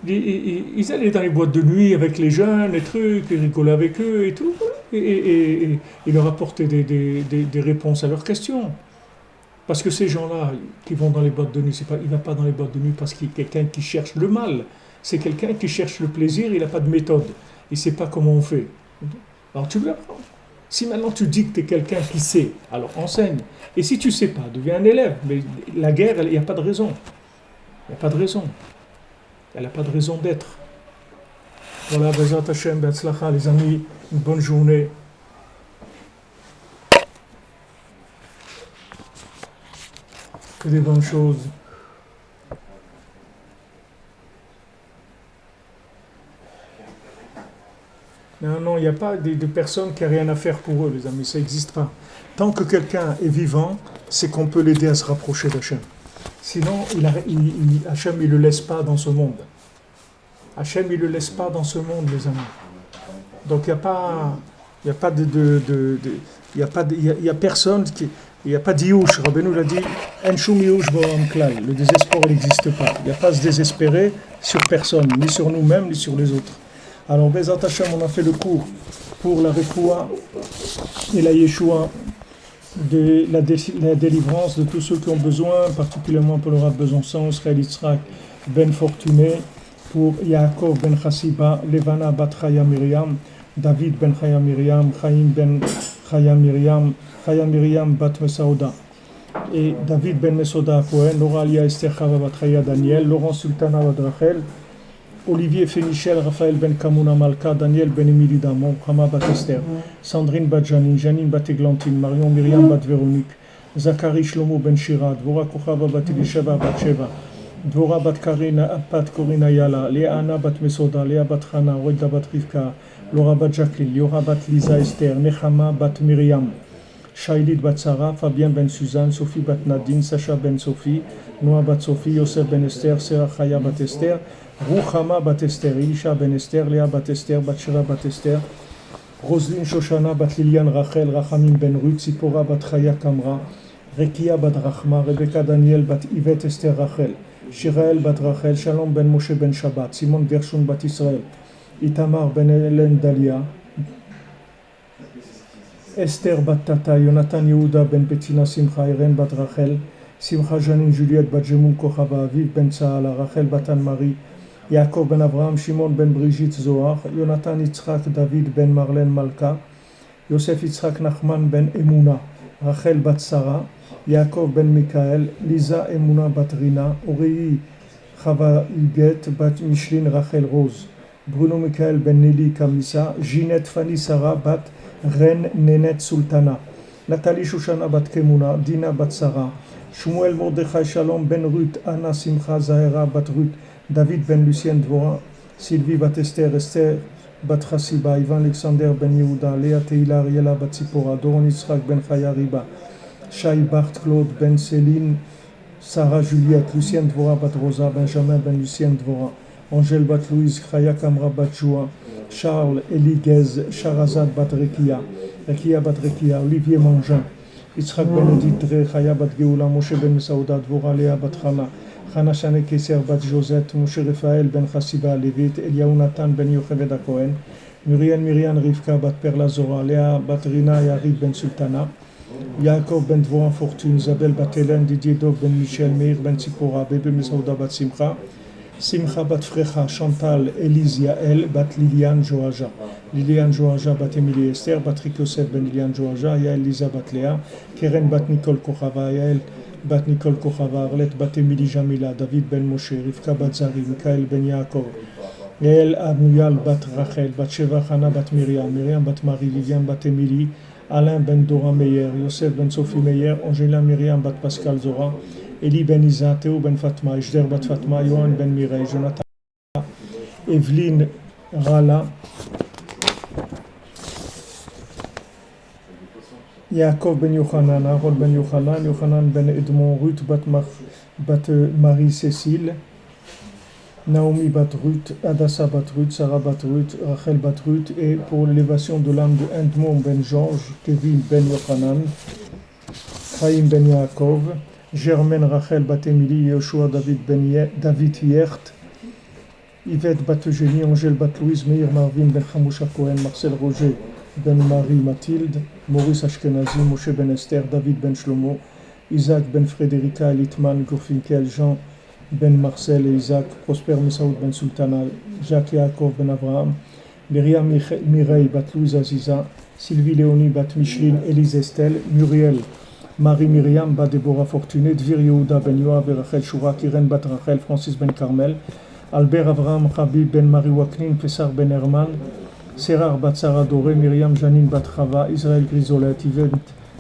[SPEAKER 1] Ils allaient dans les boîtes de nuit avec les jeunes, les trucs, ils rigolaient avec eux et tout, et ils leur apportaient des réponses à leurs questions. Parce que ces gens-là qui vont dans les boîtes de nuit, il ne va pas dans les boîtes de nuit parce qu'il y a quelqu'un qui cherche le mal. C'est quelqu'un qui cherche le plaisir, il n'a pas de méthode. Il ne sait pas comment on fait. Alors tu lui apprends. Si maintenant tu dis que tu es quelqu'un qui sait, alors enseigne. Et si tu ne sais pas, deviens un élève. Mais la guerre, il n'y a pas de raison. Il n'y a pas de raison. Elle n'a pas de raison d'être. Voilà, Bezat Hashem, Be'atzlacha, les amis, une bonne journée. Que des bonnes choses. Non, il n'y a pas de personnes qui n'ont rien à faire pour eux, les amis, ça n'existe pas. Tant que quelqu'un est vivant, c'est qu'on peut l'aider à se rapprocher d'Hachem. Sinon, Hachem, il ne le laisse pas dans ce monde. Hachem, il ne le laisse pas dans ce monde, les amis. Donc, il n'y a personne qui... Il n'y a pas d'Iyush. Rabbeinu l'a dit, En shum Iyush bo'am klal. Le désespoir n'existe pas. Il n'y a pas à se désespérer sur personne, ni sur nous-mêmes, ni sur les autres. Alors, Bezat Hashem, on a fait le cours pour la Refoua et la Yeshua, de la délivrance de tous ceux qui ont besoin, particulièrement pour le Rav Besançon, Israël Yitzhak ben Fortuné, pour Yaakov ben Chassiba, Levana bat Chaya Miriam, David ben Chaya Miriam, Chaim ben Chaya Miriam, Chaya Miriam bat Mesaouda, et David ben Mesoda Cohen, Laura Lia Esther Chava bat Chaya Daniel, Laurent Sultana bat Rachel, Olivier Fénichel, Raphaël Ben Kamouna Malka, Daniel Ben Emili Damon, Hama Bat Esther, Sandrine Bat Janine, Janine Bat Eglantine, Marion Myriam Bat Véronique, Zachary Shlomo Ben Shira, Dvora Kochava Bat Elisheva Bat Sheva, Dvora Bat Karina Bat Corina Yala, Léa Anna Bat Mesoda, Léa Bat Hana, Roida Bat Rivka, Laura Bat Jacqueline, Liora Bat Lisa Esther, Nechama Bat Myriam, Shailit Bat Sarah, Fabien Ben Suzanne, Sophie Bat Nadine, Sacha Ben Sophie, Noah Bat Sophie, Yosef Ben Esther, Sarah Chaya Bat Esther, Ruchama Bat Esther, Elisha Ben Esther, Léa Bat Esther, Batsheva Bat Esther, Roselyne Shoshana Bat Liliane Rachel, Rachamim Ben Ruth, Sipora Bat Chaya Kamra, Rekia Bat Rachma, Rebecca Daniel Bat Yvette Esther Rachel, Shirael Bat Rachel, Shalom Ben Moshe Ben Shabbat, Simon Gershon Bat Israël, Itamar Ben Hélène Dalia, Esther bat Tata, Yonatan Yehuda ben Bettina Simcha, Irène bat Rachel, Simcha Janine Juliette bat Jemoun Kochava, Aviv ben Tsaala, Rachel bat Anne-Marie, Yaakov ben Abraham, Shimon ben Brigitte Zohar, Yonatan Yitzhak David ben Marlène Malka, Yosef Yitzhak Nachman ben Emouna, Rachel bat Sarah, Yaakov ben Mikael, Lisa Emouna bat Rina, Orei Chava Huguette bat Micheline Rachel Rose, Bruno Mikael ben Nelly Kamissa, Ginette Fanny Sarah bat Ren Nenet Sultana, Nathalie Shoshana bat Kemuna, Dina bat Sarah, Shmuel Mordechai Shalom ben Ruth, Anna Simcha Zahera bat Ruth, David ben Lucien Dvora, Sylvie bat Esther, Esther bat Chassiba, Ivan Alexander ben Yehuda, Léa Teila Ariela bat Tzipora, Doron Yitzhak ben Chaya Riba, Shai Bart Claude ben Céline, Sarah Juliette, Lucien Dvora bat Rosa, Benjamin ben Lucien Dvora, Angèle bat Louise, Chaya Kamra bat Joua, Charles Elie Gez, Sharazad bat Rekia, Rekia bat Rekia, Olivier Mangin, Yitzhak ben Edith Dre, Chaya bat Geoula, Moshe ben Saouda, Dvora Léa bat Chana, Chana Shane Keser bat Josette, Moshe Raphaël ben Chassiba Levit, Eliaou Nathan ben Yocheved Cohen, Miriam Rivka bat Perla Zora, Léa bat Rina Yarib ben Sultana, Yaakov ben Dvora Fortune, Isabelle bat Hélène, Didier Dov ben Michel, Meir ben Tzipora, Bébé Mesauda bat Simcha, Simcha bat Frecha, Chantal, Élise Yael bat Liliane Joaja, Liliane Joaja bat Émilie Esther, Patrick Yosef ben Liliane Joaja, Yael Lisa bat Léa, Keren bat Nicole Kochava, Yael bat Nicole Kochava, Arlette bat Émilie Jamila, David ben Moshe, Rivka bat Zari, Mikael ben Yaakov, Yael Amuyal bat Rachel, bat Sheva Hana bat Myriam, Myriam bat Marie, Liliane bat Émilie, Alain ben Dora Meyer, Yosef ben Sophie Meyer, Angela Myriam bat Pascal Zora, Eli ben Isa, Théo ben Fatma, Ejder bat Fatma, Yohan ben Mireille, Jonathan, Evelyne Rala, Yaakov ben Yochanan, Aaron ben Yochanan, Yochanan ben Edmond, Ruth bat Marie-Cécile, Naomi bat Ruth, Adassa bat Ruth, Sarah bat Ruth, Rachel bat Ruth, et pour l'élévation de l'âme de Edmond ben Georges, Kevin ben Yochanan, Chaim ben Yaakov, Germaine Rachel bat Émilie, Yoshua David Hiert, Yvette bat Eugénie, Angèle bat Louise, Meir Marvin ben Chamoucha Cohen, Marcel Roger ben Marie Mathilde, Maurice Ashkenazi, Moshe ben Esther, David ben Shlomo, Isaac ben Frédérica, Elitman, Gourfinkel, Jean ben Marcel et Isaac, Prosper Messaoud ben Sultana, Jacques Yaakov ben Abraham, Myriam Mireille bat Louise Aziza, Sylvie Léonie bat Micheline, Élise Estelle, Muriel Marie Myriam bat Déborah Fortuné, Dvir Yehuda ben Yoav et Rachel Shura, Irène bat Rachel, Francis ben Carmel, Albert Avraham Rabbi ben Marie Waknin, Pessar ben Herman, Sérar bat Sarah Doré, Myriam Janine bat Chava, Israël Grisolet, Yvette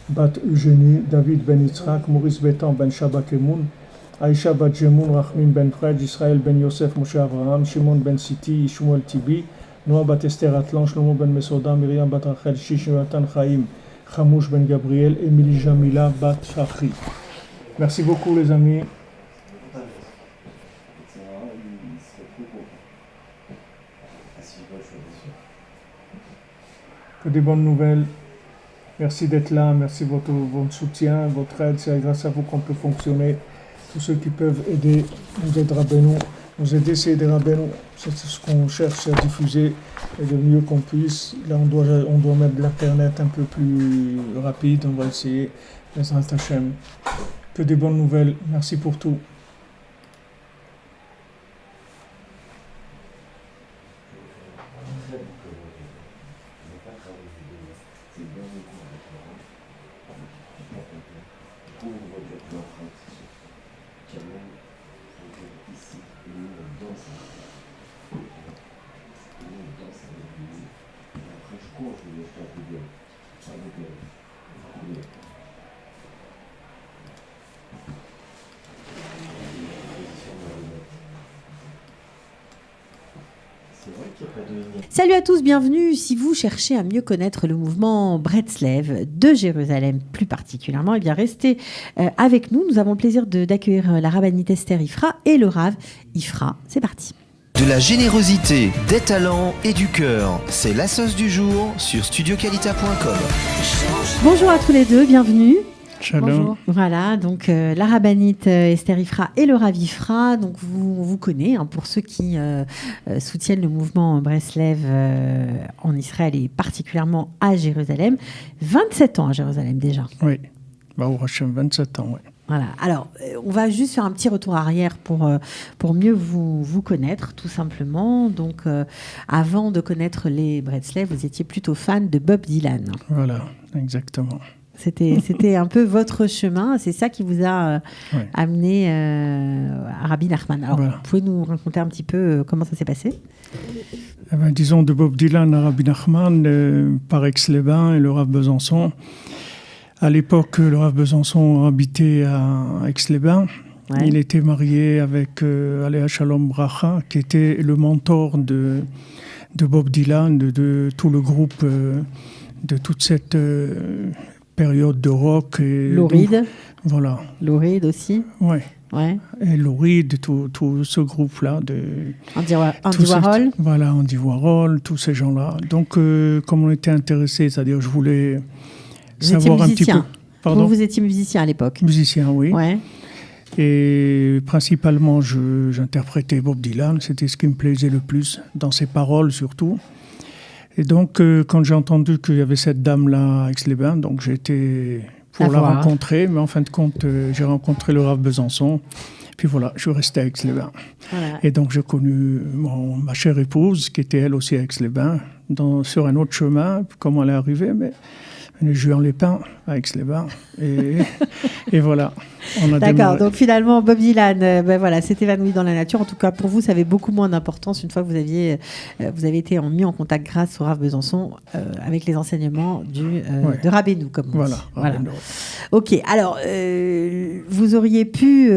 [SPEAKER 1] bat Eugénie, David ben Yitzhak, Maurice Bétan ben Shabak Emoun, Aïcha bat Jemoun, Rachmin ben Fred, Israël ben Yosef, Moshe Avraham, Shimon ben Siti, Shmuel Tibi, Noah bat Esther Atlan, Shlomo ben Mesoda, Myriam bat Rachel, Shish Jonathan Chaim, Chamouche ben Gabriel, Émilie Jamila bat Shachri. Merci beaucoup les amis. Que des bonnes nouvelles. Merci d'être là, merci de votre soutien, votre aide. C'est grâce à vous qu'on peut fonctionner. Tous ceux qui peuvent aider, nous aider Rabbeinu, nous aider, c'est aider Rabbeinu. C'est ce qu'on cherche à diffuser et le mieux qu'on puisse. Là, on doit mettre de l'internet un peu plus rapide. On va essayer. Bezrat Hashem. Que des bonnes nouvelles. Merci pour tout.
[SPEAKER 3] Salut à tous, bienvenue. Si vous cherchez à mieux connaître le mouvement Bretzlev de Jérusalem plus particulièrement, eh bien restez avec nous. Nous avons le plaisir d'accueillir la rabbinite Esther Ifra et le rav Ifra. C'est parti.
[SPEAKER 4] De la générosité, des talents et du cœur, c'est la sauce du jour sur studioqualita.com.
[SPEAKER 3] Bonjour à tous les deux, bienvenue.
[SPEAKER 1] Shalom.
[SPEAKER 5] Bonjour.
[SPEAKER 3] Voilà, donc la rabbinite Esther Ifra et le Rav Ifra, donc on vous connaît, hein, pour ceux qui soutiennent le mouvement Breslev en Israël et particulièrement à Jérusalem. 27 ans à Jérusalem déjà.
[SPEAKER 1] Oui, Baruch Hashem, 27 ans, oui.
[SPEAKER 3] Voilà. Alors, on va juste faire un petit retour arrière pour mieux vous connaître, tout simplement. Donc, avant de connaître les Breslev, vous étiez plutôt fan de Bob Dylan.
[SPEAKER 1] Voilà, exactement.
[SPEAKER 3] C'était un peu votre chemin. C'est ça qui vous a amené à Rabbi Nachman. Alors,
[SPEAKER 1] voilà.
[SPEAKER 3] Vous pouvez nous raconter un petit peu comment ça s'est passé ?
[SPEAKER 1] Eh ben, disons, de Bob Dylan à Rabbi Nachman, par Aix-les-Bains et le Rav Besançon. À l'époque, le Rav Besançon habitait à Aix-les-Bains. Ouais. Il était marié avec Aléa Shalom Bracha, qui était le mentor de Bob Dylan, de tout le groupe, de toute cette période de rock.
[SPEAKER 3] Lou Reed.
[SPEAKER 1] Voilà.
[SPEAKER 3] Lou Reed aussi.
[SPEAKER 1] Oui.
[SPEAKER 3] Ouais.
[SPEAKER 1] Et Lou Reed, tout ce groupe-là.
[SPEAKER 3] Andy Warhol.
[SPEAKER 1] Voilà, Andy Warhol, tous ces gens-là. Donc, comme on était intéressés, c'est-à-dire je voulais... savoir un petit peu.
[SPEAKER 3] Pardon ? Vous étiez musicien à l'époque ?
[SPEAKER 1] Musicien, oui.
[SPEAKER 3] Ouais.
[SPEAKER 1] Et principalement, j'interprétais Bob Dylan. C'était ce qui me plaisait le plus, dans ses paroles surtout. Et donc, quand j'ai entendu qu'il y avait cette dame-là à Aix-les-Bains, donc j'ai été pour la rencontrer. Mais en fin de compte, j'ai rencontré le Rav Besançon. Puis voilà, je suis resté à Aix-les-Bains. Voilà. Et donc, j'ai connu ma chère épouse, qui était elle aussi à Aix-les-Bains, sur un autre chemin. Comment elle est arrivée, mais... Juan-les-Pins, à Aix-les-Bains. Et voilà, on a
[SPEAKER 3] D'accord,
[SPEAKER 1] démarré.
[SPEAKER 3] Donc finalement, Bob Dylan voilà, s'est évanoui dans la nature. En tout cas, pour vous, ça avait beaucoup moins d'importance une fois que vous avez été mis en contact grâce au Rav Besançon avec les enseignements de Rabbeinu, comme on dit. Voilà. Ok, alors, vous auriez pu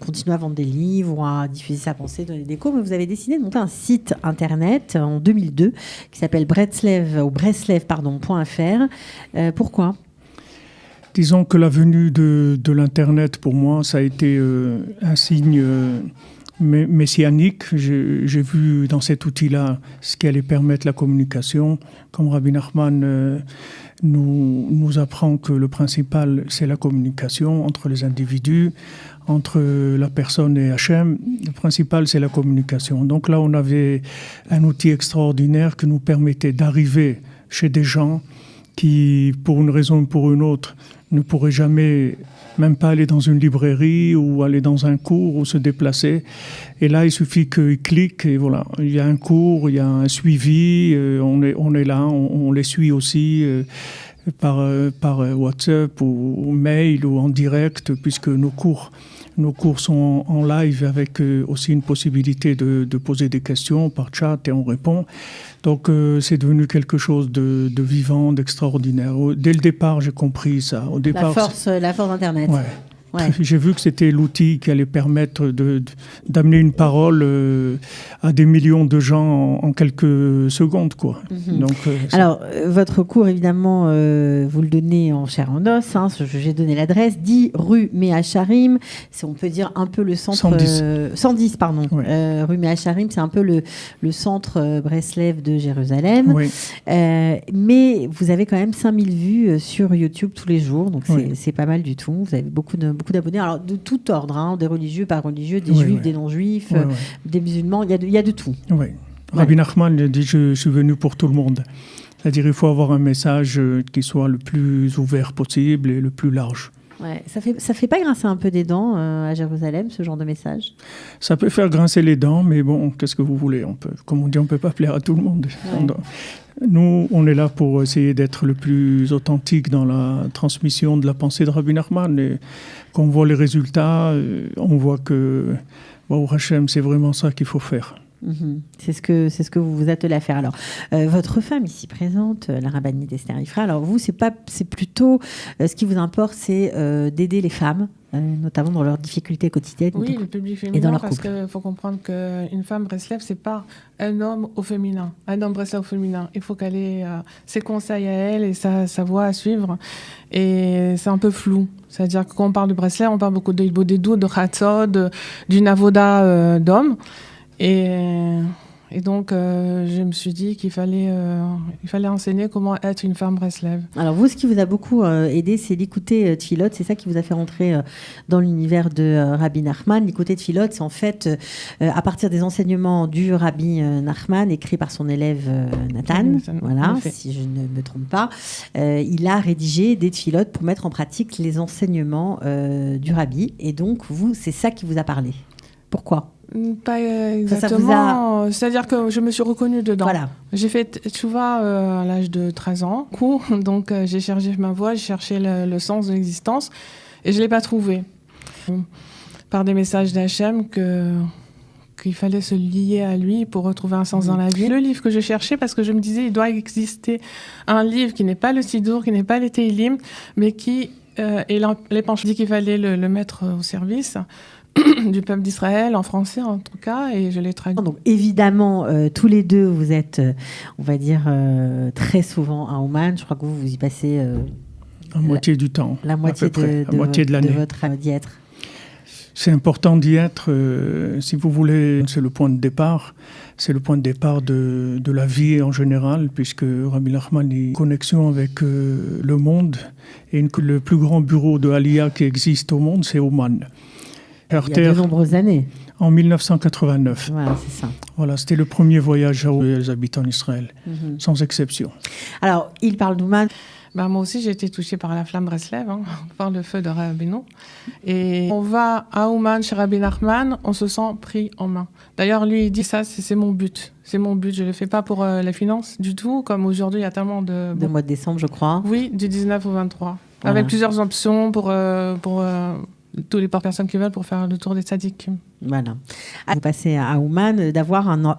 [SPEAKER 3] continuer à vendre des livres ou à diffuser sa pensée, donner des cours, mais vous avez décidé de monter un site internet en 2002 qui s'appelle breslev.fr. Pourquoi ?
[SPEAKER 1] Disons que la venue de l'Internet, pour moi, ça a été un signe messianique. J'ai vu dans cet outil-là ce qui allait permettre la communication. Comme Rabbi Nachman nous apprend que le principal, c'est la communication entre les individus, entre la personne et Hachem. Le principal, c'est la communication. Donc là, on avait un outil extraordinaire qui nous permettait d'arriver chez des gens qui, pour une raison ou pour une autre, ne pourraient jamais, même pas aller dans une librairie ou aller dans un cours ou se déplacer. Et là, il suffit qu'ils cliquent et voilà, il y a un cours, il y a un suivi, on est là, on les suit aussi par WhatsApp ou mail ou en direct, puisque nos cours sont en live avec aussi une possibilité de poser des questions par chat et on répond. Donc c'est devenu quelque chose de vivant, d'extraordinaire. Dès le départ, j'ai compris ça. Au départ,
[SPEAKER 3] la force d'Internet.
[SPEAKER 1] Ouais. Ouais. J'ai vu que c'était l'outil qui allait permettre d'amener une parole à des millions de gens en quelques secondes, quoi. Mm-hmm. Donc,
[SPEAKER 3] alors, votre cours, évidemment, vous le donnez en chair en os. Hein, j'ai donné l'adresse, 10 rue Méacharim. On peut dire un peu le centre... 110, pardon. Ouais. Rue Méacharim, c'est un peu le centre Breslev de Jérusalem. Oui. Mais vous avez quand même 5000 vues sur YouTube tous les jours. Donc, c'est pas mal du tout. Vous avez beaucoup d'abonnés, alors de tout ordre, hein, des religieux, pas religieux, des juifs, des non-juifs, des musulmans, il y a de tout.
[SPEAKER 1] Oui. Rabbi Nachman dit je suis venu pour tout le monde. C'est-à-dire il faut avoir un message qui soit le plus ouvert possible et le plus large.
[SPEAKER 3] Ouais. Ça fait pas grincer un peu des dents à Jérusalem, ce genre de message ?
[SPEAKER 1] Ça peut faire grincer les dents, mais bon, qu'est-ce que vous voulez ? Comme on dit, on peut pas plaire à tout le monde. Ouais. Nous, on est là pour essayer d'être le plus authentique dans la transmission de la pensée de Rabbi Nachman. Et quand on voit les résultats, on voit que, Baruch Hashem, c'est vraiment ça qu'il faut faire.
[SPEAKER 3] Mmh. C'est ce que vous vous attelez à faire. Alors, votre femme ici présente, la rabbinite Esther Ifra, alors vous, c'est plutôt, ce qui vous importe, c'est d'aider les femmes, notamment dans leurs difficultés quotidiennes.
[SPEAKER 5] Oui, le public féminin, et dans leur couple. Parce qu'il faut comprendre qu'une femme Breslev, c'est pas un homme au féminin, un homme Breslev au féminin. Il faut qu'elle ait ses conseils à elle et sa voie à suivre. Et c'est un peu flou. C'est-à-dire que quand on parle de Breslev, on parle beaucoup de Ibodedou, de Chatzot, d'une avoda d'homme. Et Et donc, je me suis dit qu'il fallait enseigner comment être une femme Breslev.
[SPEAKER 3] Alors vous, ce qui vous a beaucoup aidé, c'est l'écouter Tfilot. C'est ça qui vous a fait rentrer dans l'univers de Rabbi Nachman. L'écouter Tfilot, c'est en fait à partir des enseignements du Rabbi Nachman, écrit par son élève Nathan. Voilà, si je ne me trompe pas. Il a rédigé des Tfilot pour mettre en pratique les enseignements du Rabbi. Et donc, vous, c'est ça qui vous a parlé. Pourquoi ?
[SPEAKER 5] Pas exactement. C'est-à-dire que je me suis reconnue dedans.
[SPEAKER 3] Voilà.
[SPEAKER 5] J'ai fait tchouva à l'âge de 13 ans. Donc, j'ai cherché ma voie, j'ai cherché le sens de l'existence et je ne l'ai pas trouvé. Par des messages d'Hachem qu'il fallait se lier à lui pour retrouver un sens dans la vie. Le livre que je cherchais, parce que je me disais, il doit exister un livre qui n'est pas le Sidour, qui n'est pas les Teilim, mais qui est l'épanche. Je dis qu'il fallait le mettre au service du peuple d'Israël, en français en tout cas, et je l'ai traduit.
[SPEAKER 3] Donc évidemment, tous les deux, vous êtes, on va dire, très souvent à Ouman. Je crois que vous y passez...
[SPEAKER 1] la moitié du temps.
[SPEAKER 3] La moitié
[SPEAKER 1] de l'année.
[SPEAKER 3] De votre d'y être.
[SPEAKER 1] C'est important d'y être, si vous voulez, c'est le point de départ. C'est le point de départ de la vie en général, puisque Rabbi Nachman est en connexion avec le monde. Et le plus grand bureau de Aliyah qui existe au monde, c'est Ouman.
[SPEAKER 3] Il y a de nombreuses années.
[SPEAKER 1] En 1989.
[SPEAKER 3] Voilà, c'est ça.
[SPEAKER 1] Voilà, c'était le premier voyage où les habitants d'Israël, sans exception.
[SPEAKER 3] Alors, il parle d'Ouman.
[SPEAKER 5] Moi aussi, j'ai été touchée par la flamme Breslev, par le feu de Rabbeinu. Et on va à Ouman chez Rabbi Nachman, on se sent pris en main. D'ailleurs, lui, il dit ça, c'est mon but. C'est mon but. Je ne le fais pas pour la finance du tout, comme aujourd'hui, il y a tellement de...
[SPEAKER 3] Le mois de décembre, je crois.
[SPEAKER 5] Oui, du 19 au 23.
[SPEAKER 3] Voilà.
[SPEAKER 5] Avec plusieurs options pour tous les personnes qui veulent pour faire le tour des tzadikim.
[SPEAKER 3] Voilà. Vous passez à Ouman, d'avoir un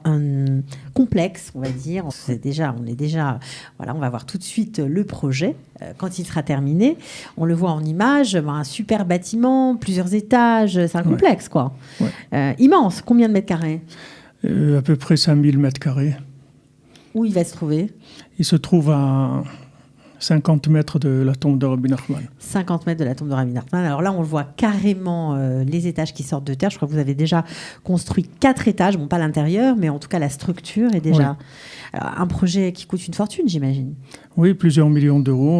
[SPEAKER 3] complexe, on va dire. On est déjà, voilà, on va voir tout de suite le projet quand il sera terminé. On le voit en image, un super bâtiment, plusieurs étages, c'est un complexe, quoi.
[SPEAKER 1] Ouais.
[SPEAKER 3] Immense. Combien de mètres carrés ?
[SPEAKER 1] À peu près 5000 mètres carrés.
[SPEAKER 3] Où il va se trouver ?
[SPEAKER 1] Il se trouve à 50 mètres de la tombe de Rabbi Nachman.
[SPEAKER 3] 50 mètres de la tombe de Rabbi Nachman. Alors là, on le voit carrément, les étages qui sortent de terre. Je crois que vous avez déjà construit 4 étages. Bon, pas l'intérieur, mais en tout cas, la structure est déjà...
[SPEAKER 1] Oui.
[SPEAKER 3] Alors, un projet qui coûte une fortune, j'imagine.
[SPEAKER 1] Oui, plusieurs millions d'euros.